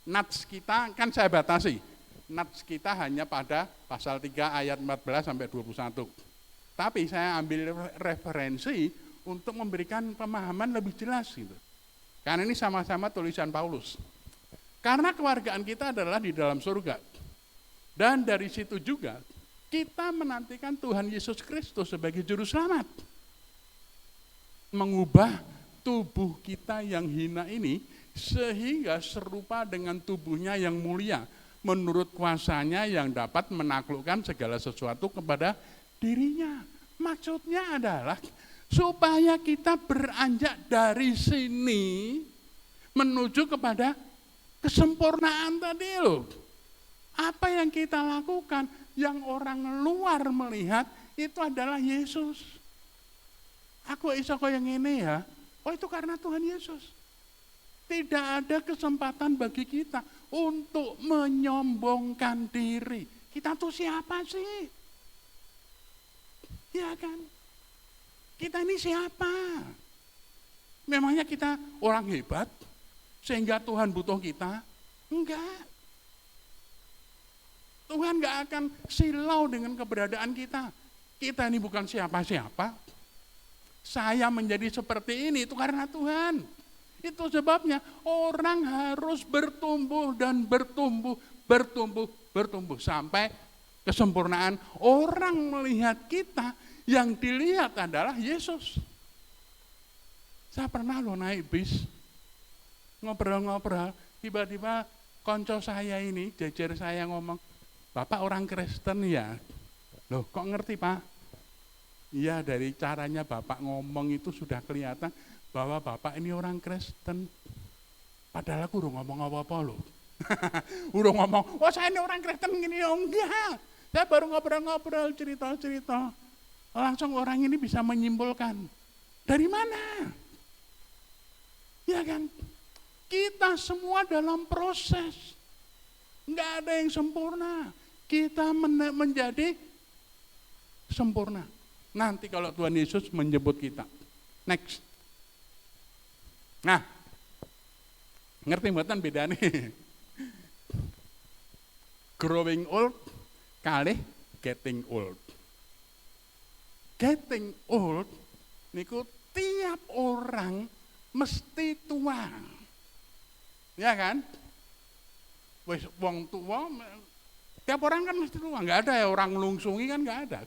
Nats kita kan saya batasi, nats kita hanya pada pasal 3 ayat 14 sampai 21. Tapi saya ambil referensi untuk memberikan pemahaman lebih jelas gitu. Karena ini sama-sama tulisan Paulus. Karena kewargaan kita adalah di dalam surga. Dan dari situ juga kita menantikan Tuhan Yesus Kristus sebagai juru selamat. Mengubah tubuh kita yang hina ini sehingga serupa dengan tubuhnya yang mulia menurut kuasanya yang dapat menaklukkan segala sesuatu kepada dirinya. Maksudnya adalah supaya kita beranjak dari sini menuju kepada kesempurnaan tadi loh. Apa yang kita lakukan yang orang luar melihat itu adalah Yesus. Aku iso yang ini ya. Oh itu karena Tuhan Yesus. Tidak ada kesempatan bagi kita untuk menyombongkan diri. Kita tuh siapa sih? Ya kan? Kita ini siapa? Memangnya kita orang hebat sehingga Tuhan butuh kita? Enggak. Tuhan enggak akan silau dengan keberadaan kita. Kita ini bukan siapa-siapa. Saya menjadi seperti ini itu karena Tuhan. Itu sebabnya orang harus bertumbuh dan bertumbuh sampai kesempurnaan. Orang melihat kita, yang dilihat adalah Yesus. Saya pernah loh naik bis, ngobrol-ngobrol, tiba-tiba konco saya ini, jejer saya ngomong, Bapak orang Kristen ya? Loh kok ngerti Pak? Iya dari caranya Bapak ngomong itu sudah kelihatan bahwa Bapak ini orang Kristen. Padahal aku udah ngomong apa-apa loh. Udah ngomong, oh saya ini orang Kristen gini, oh enggak. Saya baru ngobrol-ngobrol, cerita-cerita. Langsung orang ini bisa menyimpulkan. Dari mana? Ya kan? Kita semua dalam proses. Enggak ada yang sempurna. Kita menjadi sempurna. Nanti kalau Tuhan Yesus menjemput kita. Next. Nah, ngerti mboten beda nih. Growing old kalih getting old. Getting old niku tiap orang mesti tua. Ya kan? Wis wong tua tiap orang kan mesti tua, enggak ada ya orang nglungsungi kan enggak ada.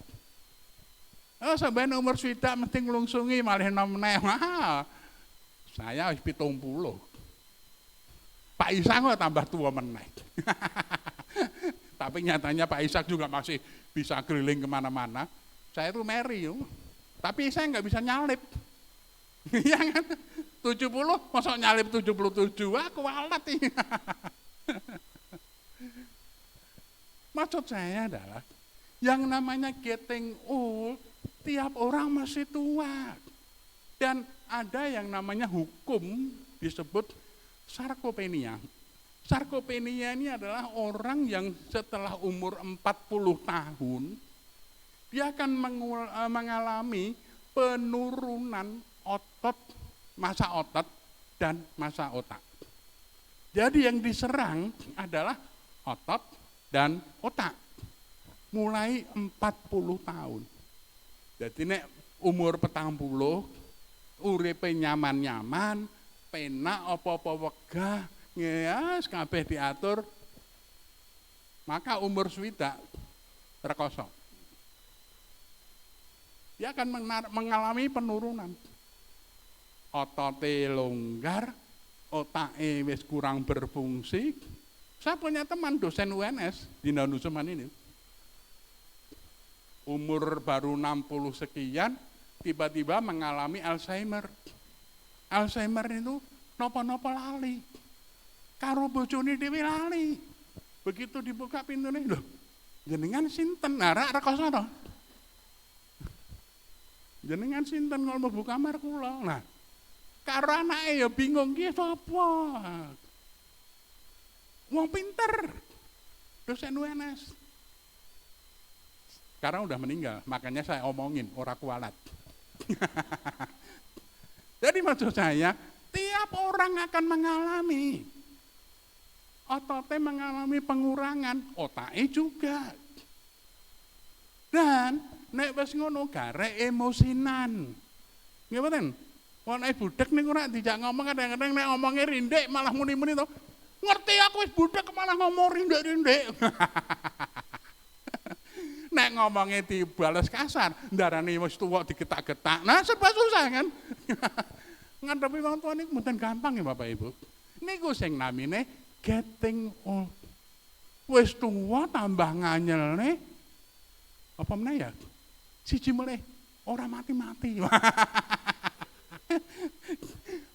Oh sampeyan umur swidak mesti nglungsungi malih nom meneh. Saya wis 70. Pak Ishak kok tambah tua meneh. Tapi nyatanya Pak Ishak juga masih bisa keliling kemana-mana. Saya tuh Mary, tapi saya nggak bisa nyalip. Iya kan? 70, masa nyalip 77, aku walat. Maksud saya adalah, yang namanya getting old, tiap orang masih tua. Dan ada yang namanya hukum disebut sarkopenia. Sarkopenia ini adalah orang yang setelah umur 40 tahun, dia akan mengalami penurunan otot, massa otot, dan massa otak. Jadi yang diserang adalah otot dan otak. Mulai 40 tahun. Jadi nek umur 40, uripe nyaman-nyaman, penak apa-apa wegah, ya kabeh diatur, maka umur swidak rekoso. Dia akan mengalami penurunan. Otote longgar, otake wis kurang berfungsi. Saya punya teman dosen UNS di Nusuman ini. umur baru 60 sekian, tiba-tiba mengalami Alzheimer. Alzheimer itu nopo-nopo lali. Karo bojone dhewe lali. Begitu dibuka pintunya, loh, jenengan sinten? Nah, rekoso to. Jenengan sinten kalau mlebu kamar kula. Nah, karo anake ya bingung ki sapa. Wong pinter. Dosen UNS. Sekarang udah meninggal, makanya saya omongin, ora kualat. Jadi maksud saya, tiap orang akan mengalami. Ototnya mengalami pengurangan, otaknya juga. Dan nek wis ngono garek emosinan. Nggih mboten? Wong nek budek niku nek dijak ngomong kadang-kadang nek ngomongnya rindik malah muni-muni to. Ngerti aku wis budek malah ngomong rindik-rindik. Nek ngomongnya dibales kasar, ndarani wis tuwa diketak-ketak. Nah, serba susah kan. Ngadepi wong tuwa niku mboten gampang ya Bapak Ibu. Niku sing namine getting old. Wis tuwa tambah nganyelne. Apa meneh ya? Siji meneh ora mati-mati.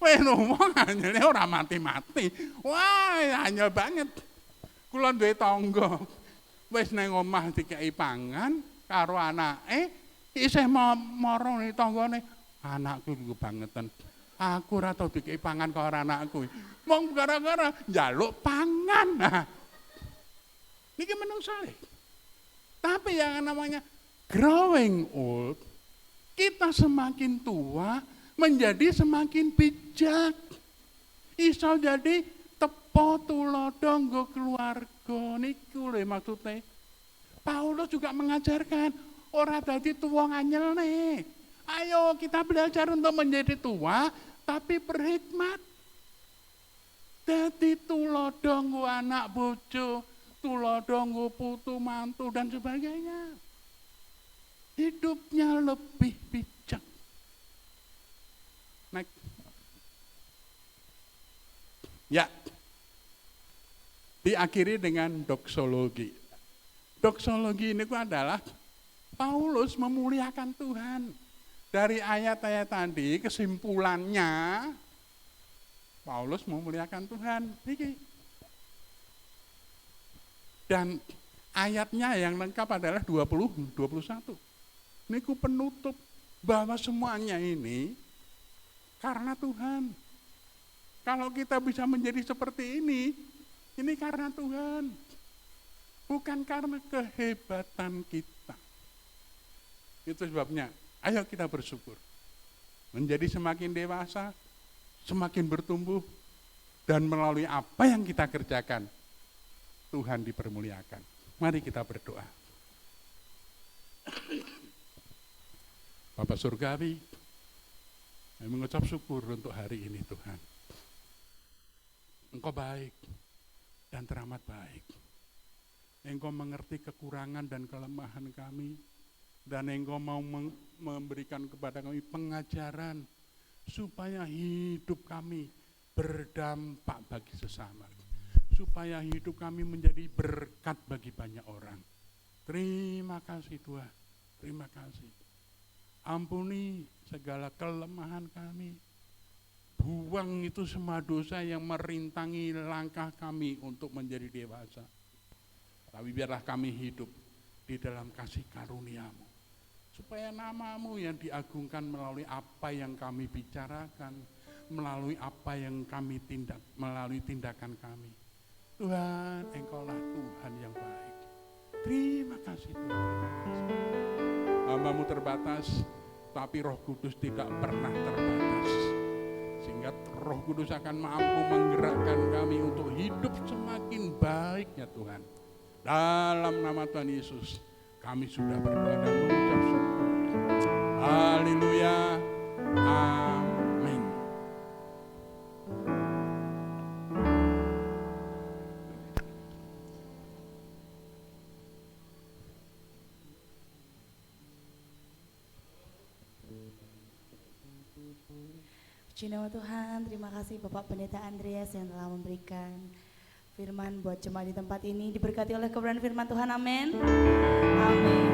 Weh ngomong nganyelne ora mati-mati. Wah, anyel banget. Kula duwe tangga. Wis nang omah dikeki pangan karo anake, isih mara ning tanggane. Anakku kebangetan. Aku ora tau dikeki pangan karo anakku. Wong gara-gara njaluk pangan. Nah, niki menungso. Tapi yang namanya growing old, kita semakin tua menjadi semakin bijak. Iso jadi tepo tulodo nggo keluarga. Niku lho maksudnya. Paulus juga mengajarkan ora dadi tuwa nganyelne. Ayo kita belajar untuk menjadi tua tapi berhikmat. Dadi tulodo nggo anak bojo, tulodo nggo putu mantu dan sebagainya. Hidupnya lebih bijak. Next. Ya. Diakhiri dengan doksologi. Doksologi ini adalah Paulus memuliakan Tuhan. Dari ayat-ayat tadi kesimpulannya Paulus memuliakan Tuhan. Dan ayatnya yang lengkap adalah 20, 21. Niku penutup bahwa semuanya ini karena Tuhan. Kalau kita bisa menjadi seperti ini karena Tuhan. Bukan karena kehebatan kita. Itu sebabnya, ayo kita bersyukur. Menjadi semakin dewasa, semakin bertumbuh, dan melalui apa yang kita kerjakan, Tuhan dipermuliakan. Mari kita berdoa. Bapak Surgawi, kami mengucap syukur untuk hari ini Tuhan. Engkau baik dan teramat baik. Engkau mengerti kekurangan dan kelemahan kami. Dan Engkau mau memberikan kepada kami pengajaran supaya hidup kami berdampak bagi sesama. Supaya hidup kami menjadi berkat bagi banyak orang. Terima kasih Tuhan, terima kasih. Ampuni segala kelemahan kami. Buang itu semua dosa yang merintangi langkah kami untuk menjadi dewasa. Tapi biarlah kami hidup di dalam kasih karunia-Mu. Supaya nama-Mu yang diagungkan melalui apa yang kami bicarakan, melalui apa yang kami tindak, melalui tindakan kami. Tuhan, Engkaulah Tuhan yang baik. Terima kasih Tuhan. Hamba-Mu terbatas, tapi Roh Kudus tidak pernah terbatas. Sehingga Roh Kudus akan mampu menggerakkan kami untuk hidup semakin baiknya Tuhan. Dalam nama Tuhan Yesus, kami sudah berdoa dan mengucap syukur. Haleluya. Amin. Puji nama Tuhan, terima kasih Bapak Pendeta Andreas yang telah memberikan firman buat jemaat di tempat ini, diberkati oleh kebenaran firman Tuhan, amin. Amin.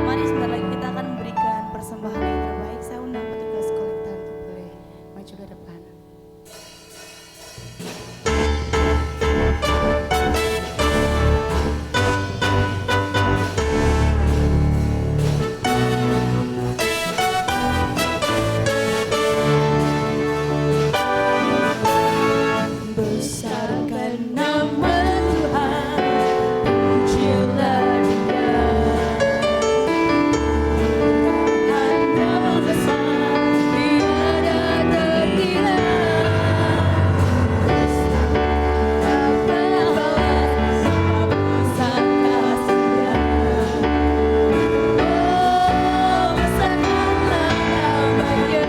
Mari sebentar lagi kita akan memberikan persembahan yang terbaik. Saya undang petugas kolektor untuk boleh maju ke depan. Besarkan nama Tuhan, pujilah Dia. Tuhan besar, tiada terkira. Betapa balas, besar kasih-Nya. Oh, besarkanlah nama-Nya.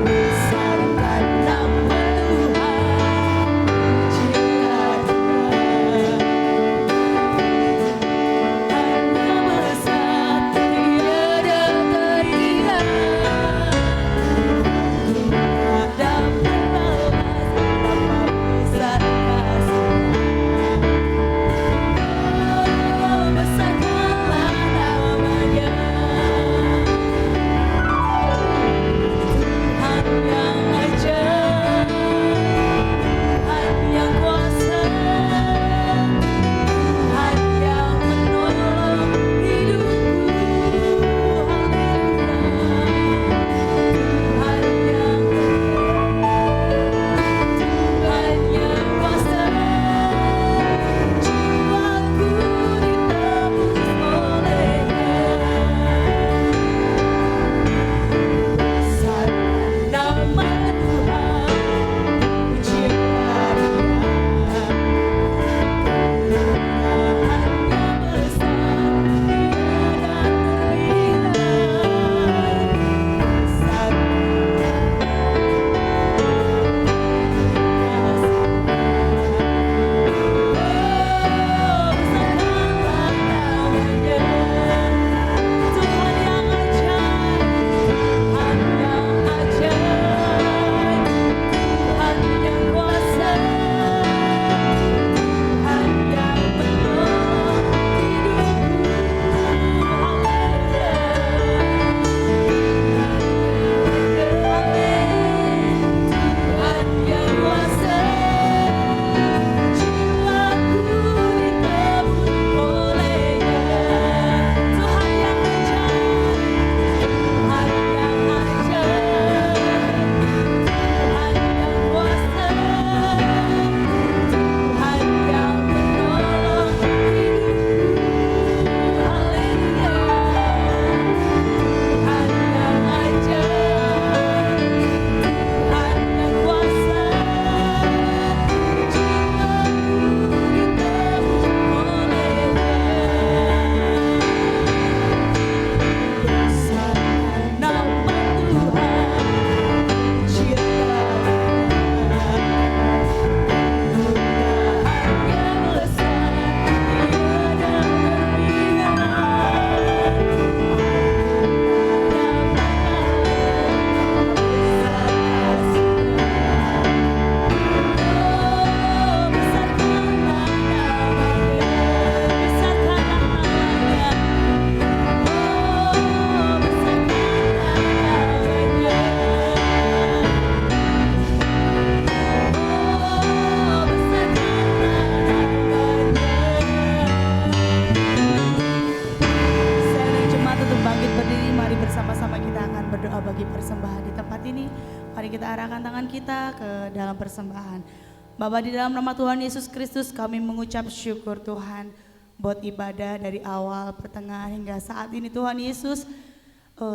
Besarkan nama Tuhan, pujilah Dia. Hanya besar, tiada terkira. Tuhan berbalas, betapa besar kasih-Nya. Oh, besarkanlah nama-Nya. Tuhan yang ajaib, Tuhan yang kuasa, Tuhan yang menolong hidupku. Haleluya. Tuhan yang kuasa, jiwaku ditebus oleh-Nya. Besarkan nama Tuhan, pujilah Dia. Hanya besar, tiada terkira. Tuhan yang ajaib, Tuhan yang ajaib, Tuhan yang kuasa, Tuhan yang menolong hidupku. Haleluya. Amin. Tuhan yang kuasa, jiwaku ditebus oleh-Nya. Tuhan yang ajaib, Tuhan yang ajaib, Tuhan yang kuasa, Tuhan yang menolong hidupku. Haleluya. Tuhan yang ajaib, Tuhan yang kuasa, jiwaku ditebus oleh-Nya. Besarkan nama Tuhan, pujilah Dia. Hanya besar, tiada Saya undang jemaat untuk bangkit berdiri. Mari bersama-sama kita akan berdoa bagi persembahan di tempat ini. Mari kita arahkan tangan kita ke dalam persembahan. Bapa, di dalam nama Tuhan Yesus Kristus kami mengucap syukur Tuhan buat ibadah dari awal, pertengahan hingga saat ini Tuhan Yesus.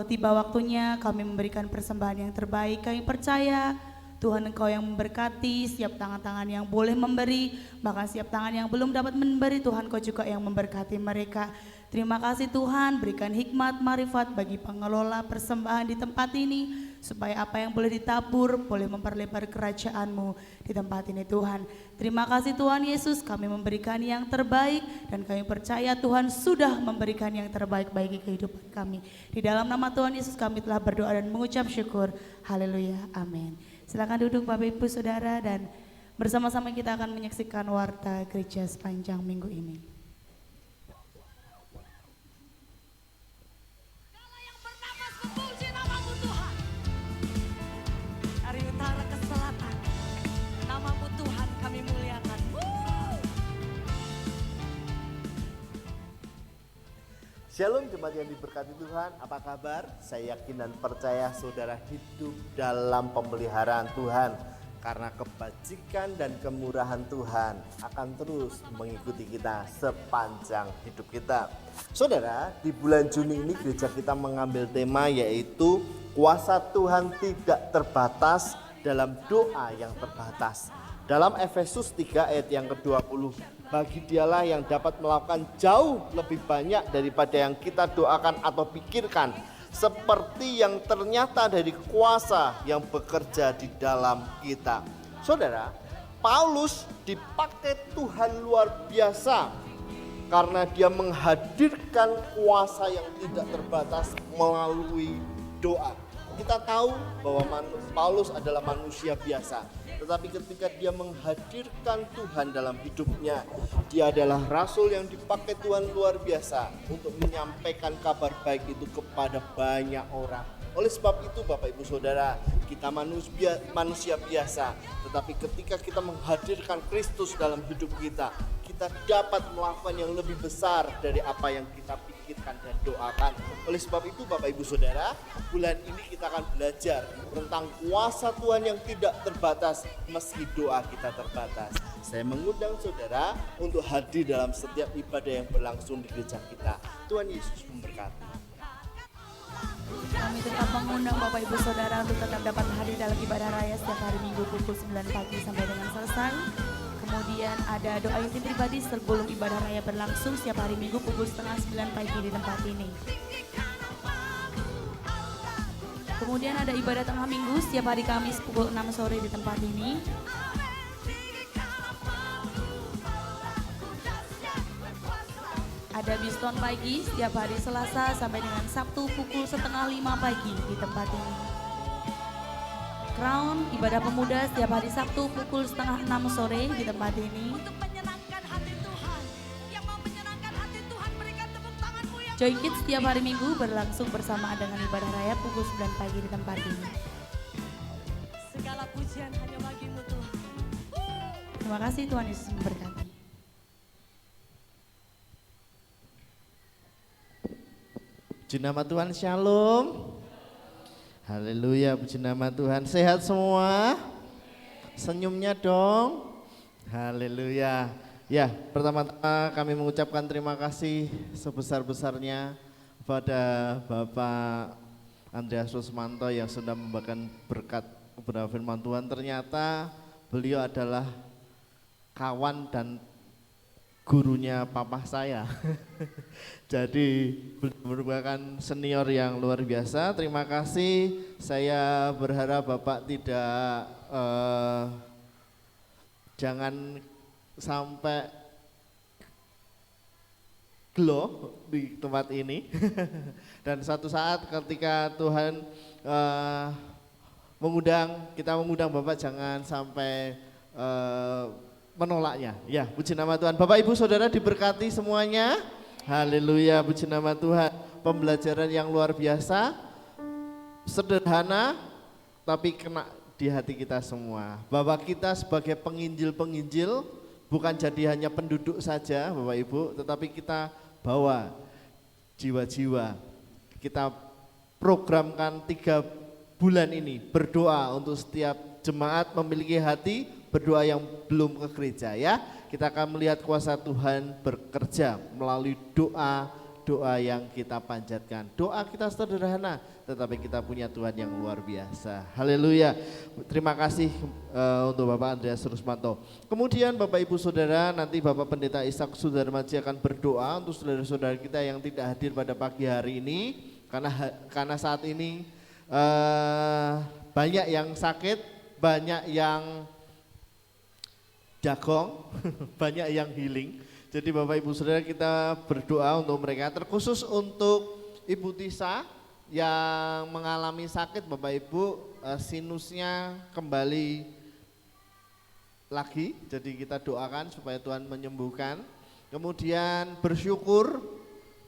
Tiba waktunya kami memberikan persembahan yang terbaik. Kami percaya Tuhan Engkau yang memberkati setiap tangan-tangan yang boleh memberi, bahkan setiap tangan yang belum dapat memberi, Tuhan Kau juga yang memberkati mereka. Terima kasih Tuhan, berikan hikmat, marifat bagi pengelola persembahan di tempat ini, supaya apa yang boleh ditabur boleh memperlebar kerajaan-Mu di tempat ini Tuhan. Terima kasih Tuhan Yesus, kami memberikan yang terbaik dan kami percaya Tuhan sudah memberikan yang terbaik bagi kehidupan kami. Di dalam nama Tuhan Yesus kami telah berdoa dan mengucap syukur. Haleluya, amin. Silakan duduk Bapak Ibu Saudara dan bersama-sama kita akan menyaksikan warta gereja sepanjang minggu ini. Yang bernafas memuji namamu Tuhan. Dari utara ke selatan, namamu Tuhan kami muliakan. Shalom jemaat yang diberkati Tuhan, apa kabar? Saya yakin dan percaya saudara hidup dalam pemeliharaan Tuhan. Karena kebajikan dan kemurahan Tuhan akan terus mengikuti kita sepanjang hidup kita. Saudara, di bulan Juni ini gereja kita mengambil tema yaitu kuasa Tuhan tidak terbatas dalam doa yang terbatas. Dalam Efesus 3 ayat yang ke-20, bagi dialah yang dapat melakukan jauh lebih banyak daripada yang kita doakan atau pikirkan, seperti yang ternyata dari kuasa yang bekerja di dalam kita. Saudara, Paulus dipakai Tuhan luar biasa karena dia menghadirkan kuasa yang tidak terbatas melalui doa. Kita tahu bahwa Paulus adalah manusia biasa, tetapi ketika dia menghadirkan Tuhan dalam hidupnya, dia adalah rasul yang dipakai Tuhan luar biasa untuk menyampaikan kabar baik itu kepada banyak orang. Oleh sebab itu Bapak Ibu Saudara, kita manusia biasa, tetapi ketika kita menghadirkan Kristus dalam hidup kita, kita dapat melakukan yang lebih besar dari apa yang kita pikirkan dan doakan. Oleh sebab itu Bapak Ibu Saudara, bulan ini kita akan belajar tentang kuasa Tuhan yang tidak terbatas meski doa kita terbatas. Saya mengundang saudara untuk hadir dalam setiap ibadah yang berlangsung di gereja kita. Tuhan Yesus memberkati. Kami tetap mengundang Bapak Ibu Saudara untuk tetap dapat hadir dalam ibadah raya setiap hari Minggu pukul 9 pagi sampai dengan selesai. Kemudian ada doa inti pribadi sebelum ibadah raya berlangsung setiap hari Minggu pukul setengah 9 pagi di tempat ini. Kemudian ada ibadah tengah minggu setiap hari Kamis pukul 6 sore di tempat ini. Ada Biston pagi setiap hari Selasa sampai dengan Sabtu pukul setengah 5 pagi di tempat ini. Crown ibadah pemuda setiap hari Sabtu pukul setengah 6 sore di tempat ini. Untuk menyenangkan hati Tuhan, yang mau menyenangkan hati Tuhan, berikan tepuk tanganmu yang Joy Kids setiap hari Minggu berlangsung bersamaan dengan ibadah raya pukul 9 pagi di tempat ini. segala pujian hanya bagimu Tuhan. Terima kasih, Tuhan Yesus memberkati. Puji nama Tuhan, shalom. Haleluya, puji nama Tuhan. Sehat semua? Senyumnya dong. Haleluya. Ya, pertama-tama kami mengucapkan terima kasih sebesar-besarnya kepada Bapak Andreas Rusmanto yang sudah membagikan berkat kepada firman Tuhan. Ternyata beliau adalah kawan dan gurunya papa saya. Jadi merupakan senior yang luar biasa. Terima kasih. Saya berharap Bapak tidak jangan sampai glow di tempat ini. Dan suatu saat ketika Tuhan kita mengundang Bapak, jangan sampai menolaknya. Ya, puji nama Tuhan. Bapak Ibu Saudara diberkati semuanya. Haleluya, puji nama Tuhan. Pembelajaran yang luar biasa, sederhana tapi kena di hati kita semua. Bahwa kita sebagai penginjil-penginjil bukan jadi hanya penduduk saja Bapak Ibu, tetapi kita bawa jiwa-jiwa. Kita programkan 3 bulan ini berdoa untuk setiap jemaat memiliki hati berdoa yang belum ke gereja ya. Kita akan melihat kuasa Tuhan bekerja melalui doa yang kita panjatkan. Doa kita sederhana, tetapi kita punya Tuhan yang luar biasa. Haleluya. Terima kasih untuk Bapak Andreas Rusmanto. Kemudian Bapak Ibu Saudara, nanti Bapak Pendeta Ishak Sudarmaji akan berdoa untuk saudara-saudara kita yang tidak hadir pada pagi hari ini. Karena saat ini banyak yang sakit, banyak yang jagong, banyak yang healing. Jadi Bapak Ibu Saudara, kita berdoa untuk mereka, terkhusus untuk Ibu Tisa yang mengalami sakit. Bapak Ibu sinusnya kembali lagi, jadi kita doakan supaya Tuhan menyembuhkan. Kemudian bersyukur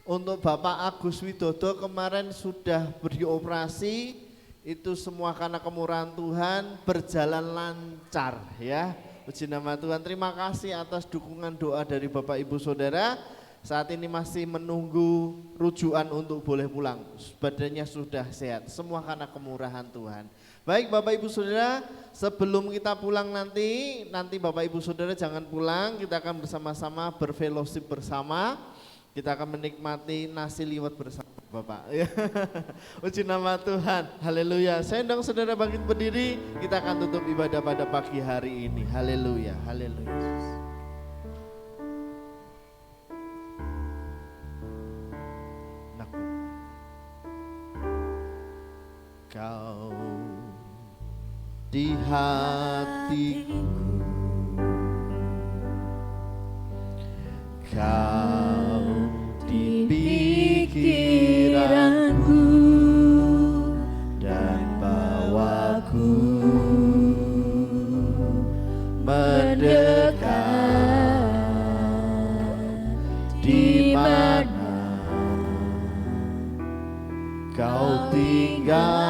untuk Bapak Agus Widodo, kemarin sudah dioperasi, itu semua karena kemurahan Tuhan berjalan lancar ya. Puji nama Tuhan. Terima kasih atas dukungan doa dari Bapak Ibu Saudara. Saat ini masih menunggu rujukan untuk boleh pulang. Badannya sudah sehat, semua karena kemurahan Tuhan. Baik Bapak Ibu Saudara, sebelum kita pulang nanti Bapak Ibu Saudara jangan pulang, kita akan bersama-sama berfellowship bersama. Kita akan menikmati nasi liwet bersama Bapak. Puji nama Tuhan, haleluya. Saya undang saudara bangkit berdiri, kita akan tutup ibadah pada pagi hari ini. Haleluya, haleluya. Kau di hatiku, kau di pikiranku, dan bawaku mendekat di mana kau tinggal.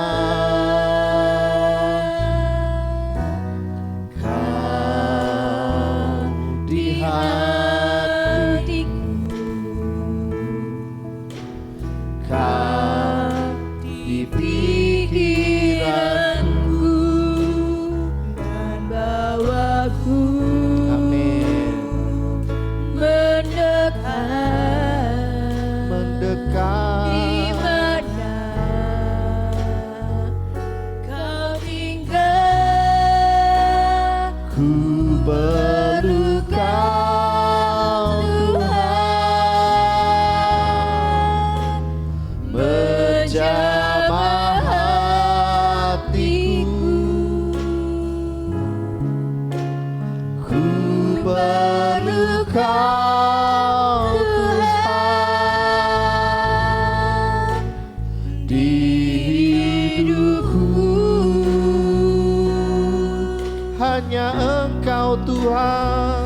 Hanya Engkau Tuhan,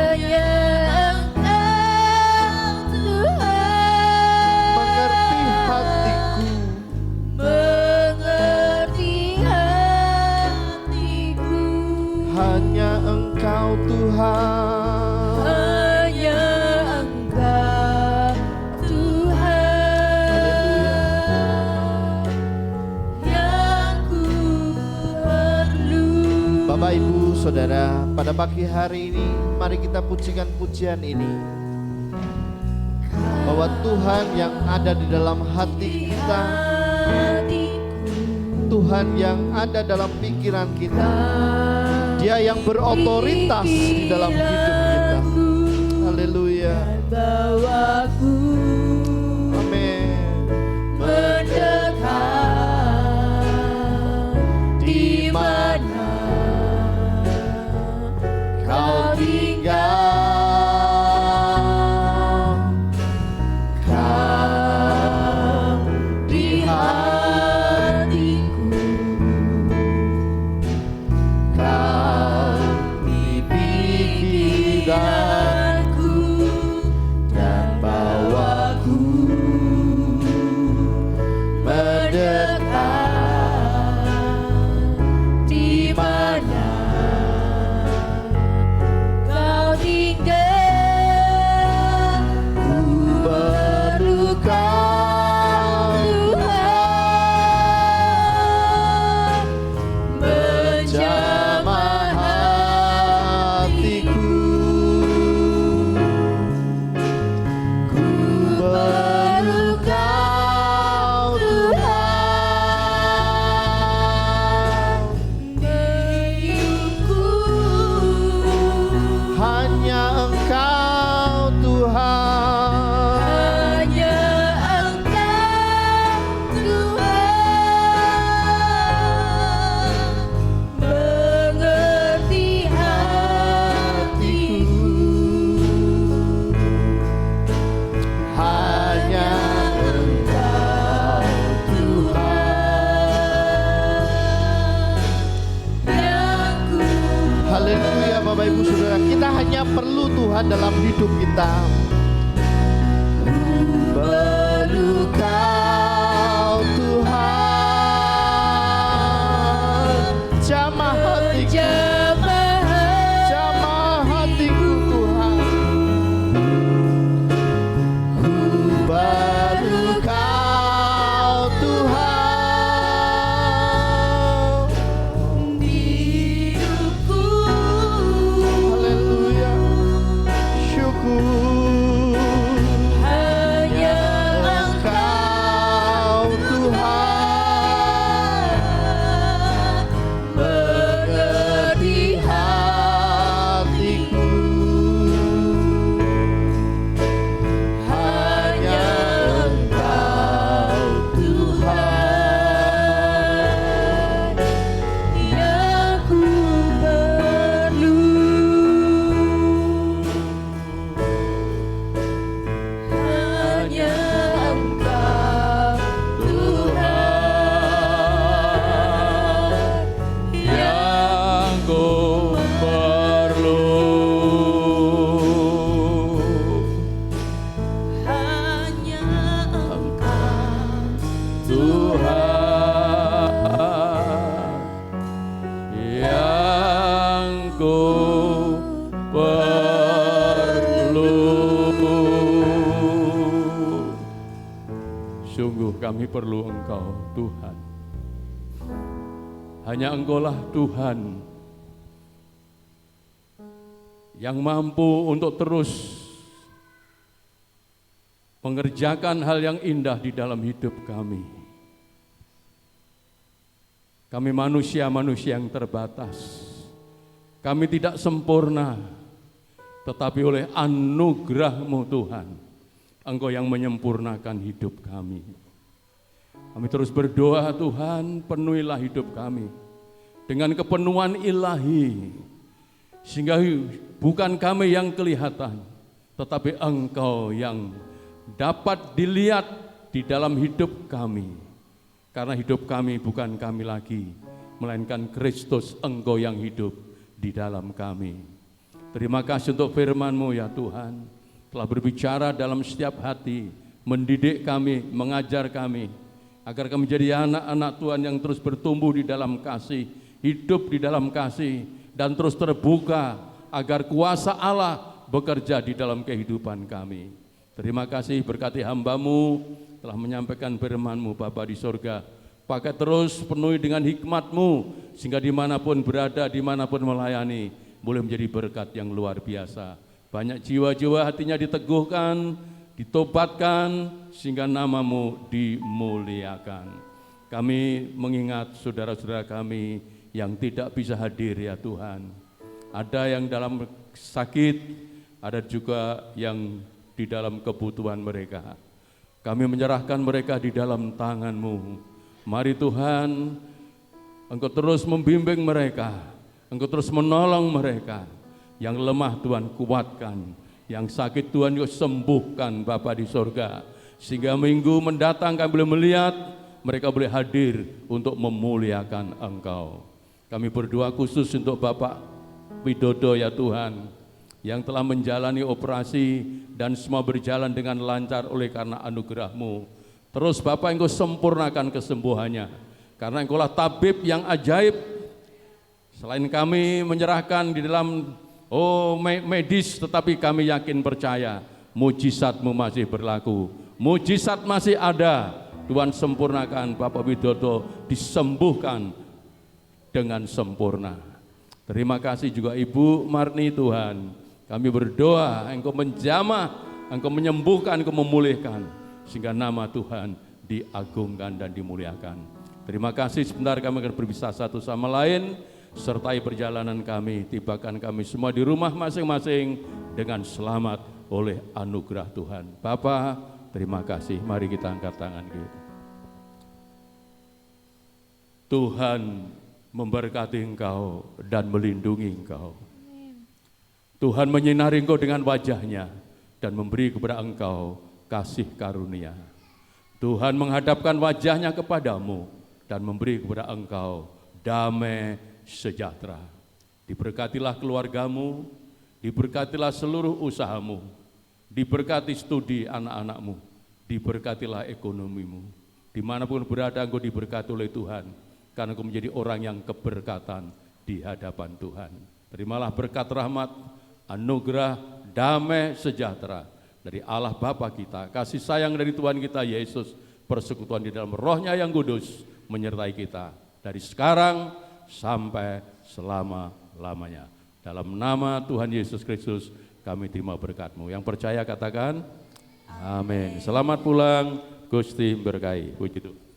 hanya Engkau Tuhan, mengerti hatiku, mengerti hatiku. hanya Engkau Tuhan, Hanya Engkau Tuhan yang ku perlu. Bapak Ibu Saudara, pada pagi hari ini mari kita pujikan pujian ini, bahwa Tuhan yang ada di dalam hati kita, Tuhan yang ada dalam pikiran kita, Dia yang berotoritas di dalam hidup kita. Haleluya. Bawaku Amin. mendekat di mana Kau tinggal, Kau di hatiku, Kau di pikiranku, dan bawaku mendekat di mana kau tinggal. ku perlu Kau Tuhan menjamah hatiku, ku perlu Kau Tuhan, hidupku. hanya Engkau Tuhan, Hanya Engkau Tuhan mengerti hatiku. hanya Engkau Tuhan perlu Tuhan dalam hidup kita. Perlu Kau Tuhan, jamah hatiku, jamah hatiku Tuhan. Perlu Kau Tuhan di hidupku. Haleluya, syukur. Hanya Engkau Tuhan mengerti hatiku. Hanya Engkau Tuhan yang ku perlu. Hanya Engkau Tuhan yang ku perlu. hanya Engkau Tuhan yang ku perlu. Sungguh kami perlu Engkau Tuhan. Hanya Engkaulah Tuhan yang mampu untuk terus mengerjakan hal yang indah di dalam hidup kami. Kami manusia-manusia yang terbatas. Kami tidak sempurna, tetapi oleh anugerah-Mu Tuhan, Engkau yang menyempurnakan hidup kami. Kami terus berdoa, Tuhan, penuhilah hidup kami dengan kepenuhan ilahi, sehingga bukan kami yang kelihatan, tetapi Engkau yang dapat dilihat di dalam hidup kami. Karena hidup kami bukan kami lagi, melainkan Kristus Engkau yang hidup di dalam kami. Terima kasih untuk firman-Mu ya Tuhan, telah berbicara dalam setiap hati, mendidik kami, mengajar kami, agar kami menjadi anak-anak Tuhan yang terus bertumbuh di dalam kasih, hidup di dalam kasih, dan terus terbuka agar kuasa Allah bekerja di dalam kehidupan kami. Terima kasih, berkati hamba-Mu telah menyampaikan firman-Mu Bapa di sorga. Pakai terus, penuhi dengan hikmat-Mu, sehingga dimanapun berada, dimanapun melayani, boleh menjadi berkat yang luar biasa. Banyak jiwa-jiwa hatinya diteguhkan, ditobatkan, sehingga nama-Mu dimuliakan. Kami mengingat saudara-saudara kami yang tidak bisa hadir ya Tuhan. Ada yang dalam sakit, ada juga yang di dalam kebutuhan mereka. Kami menyerahkan mereka di dalam tangan-Mu. Mari Tuhan, Engkau terus membimbing mereka, Engkau terus menolong mereka. Yang lemah Tuhan kuatkan, yang sakit Tuhan juga sembuhkan Bapa di sorga. Sehingga minggu mendatang kami boleh melihat, mereka boleh hadir untuk memuliakan Engkau. Kami berdoa khusus untuk Bapak Widodo ya Tuhan, yang telah menjalani operasi dan semua berjalan dengan lancar oleh karena anugerah-Mu. Terus Bapak Engkau sempurnakan kesembuhannya, karena Engkaulah tabib yang ajaib. Selain kami menyerahkan di dalam medis, tetapi kami yakin percaya mujizat-Mu masih berlaku, mujizat masih ada. Tuhan sempurnakan Bapak Widodo, disembuhkan dengan sempurna. Terima kasih juga Ibu Marni Tuhan. Kami berdoa Engkau menjamah, Engkau menyembuhkan, Engkau memulihkan, sehingga nama Tuhan diagungkan dan dimuliakan. Terima kasih, sebentar kami akan berpisah satu sama lain. Sertai perjalanan kami, tibakan kami semua di rumah masing-masing dengan selamat oleh anugerah Tuhan. Bapa, terima kasih. Mari kita angkat tangan kita. Tuhan memberkati Engkau dan melindungi Engkau. Tuhan menyinari Engkau dengan wajah-Nya dan memberi kepada Engkau kasih karunia. Tuhan menghadapkan wajah-Nya kepadamu dan memberi kepada Engkau damai sejahtera. Diberkatilah keluargamu, Diberkatilah seluruh usahamu, diberkati studi anak-anakmu, diberkatilah ekonomimu. Dimanapun berada engkau diberkati oleh Tuhan, karena engkau menjadi orang yang keberkatan di hadapan Tuhan. Terimalah berkat rahmat, anugerah, damai sejahtera dari Allah Bapa kita, kasih sayang dari Tuhan kita Yesus, persekutuan di dalam rohnya yang kudus menyertai kita dari sekarang sampai selama-lamanya. Dalam nama Tuhan Yesus Kristus kami terima berkat-Mu. Yang percaya katakan amin. Selamat pulang, Gusti berkahi. Puji Tuhan.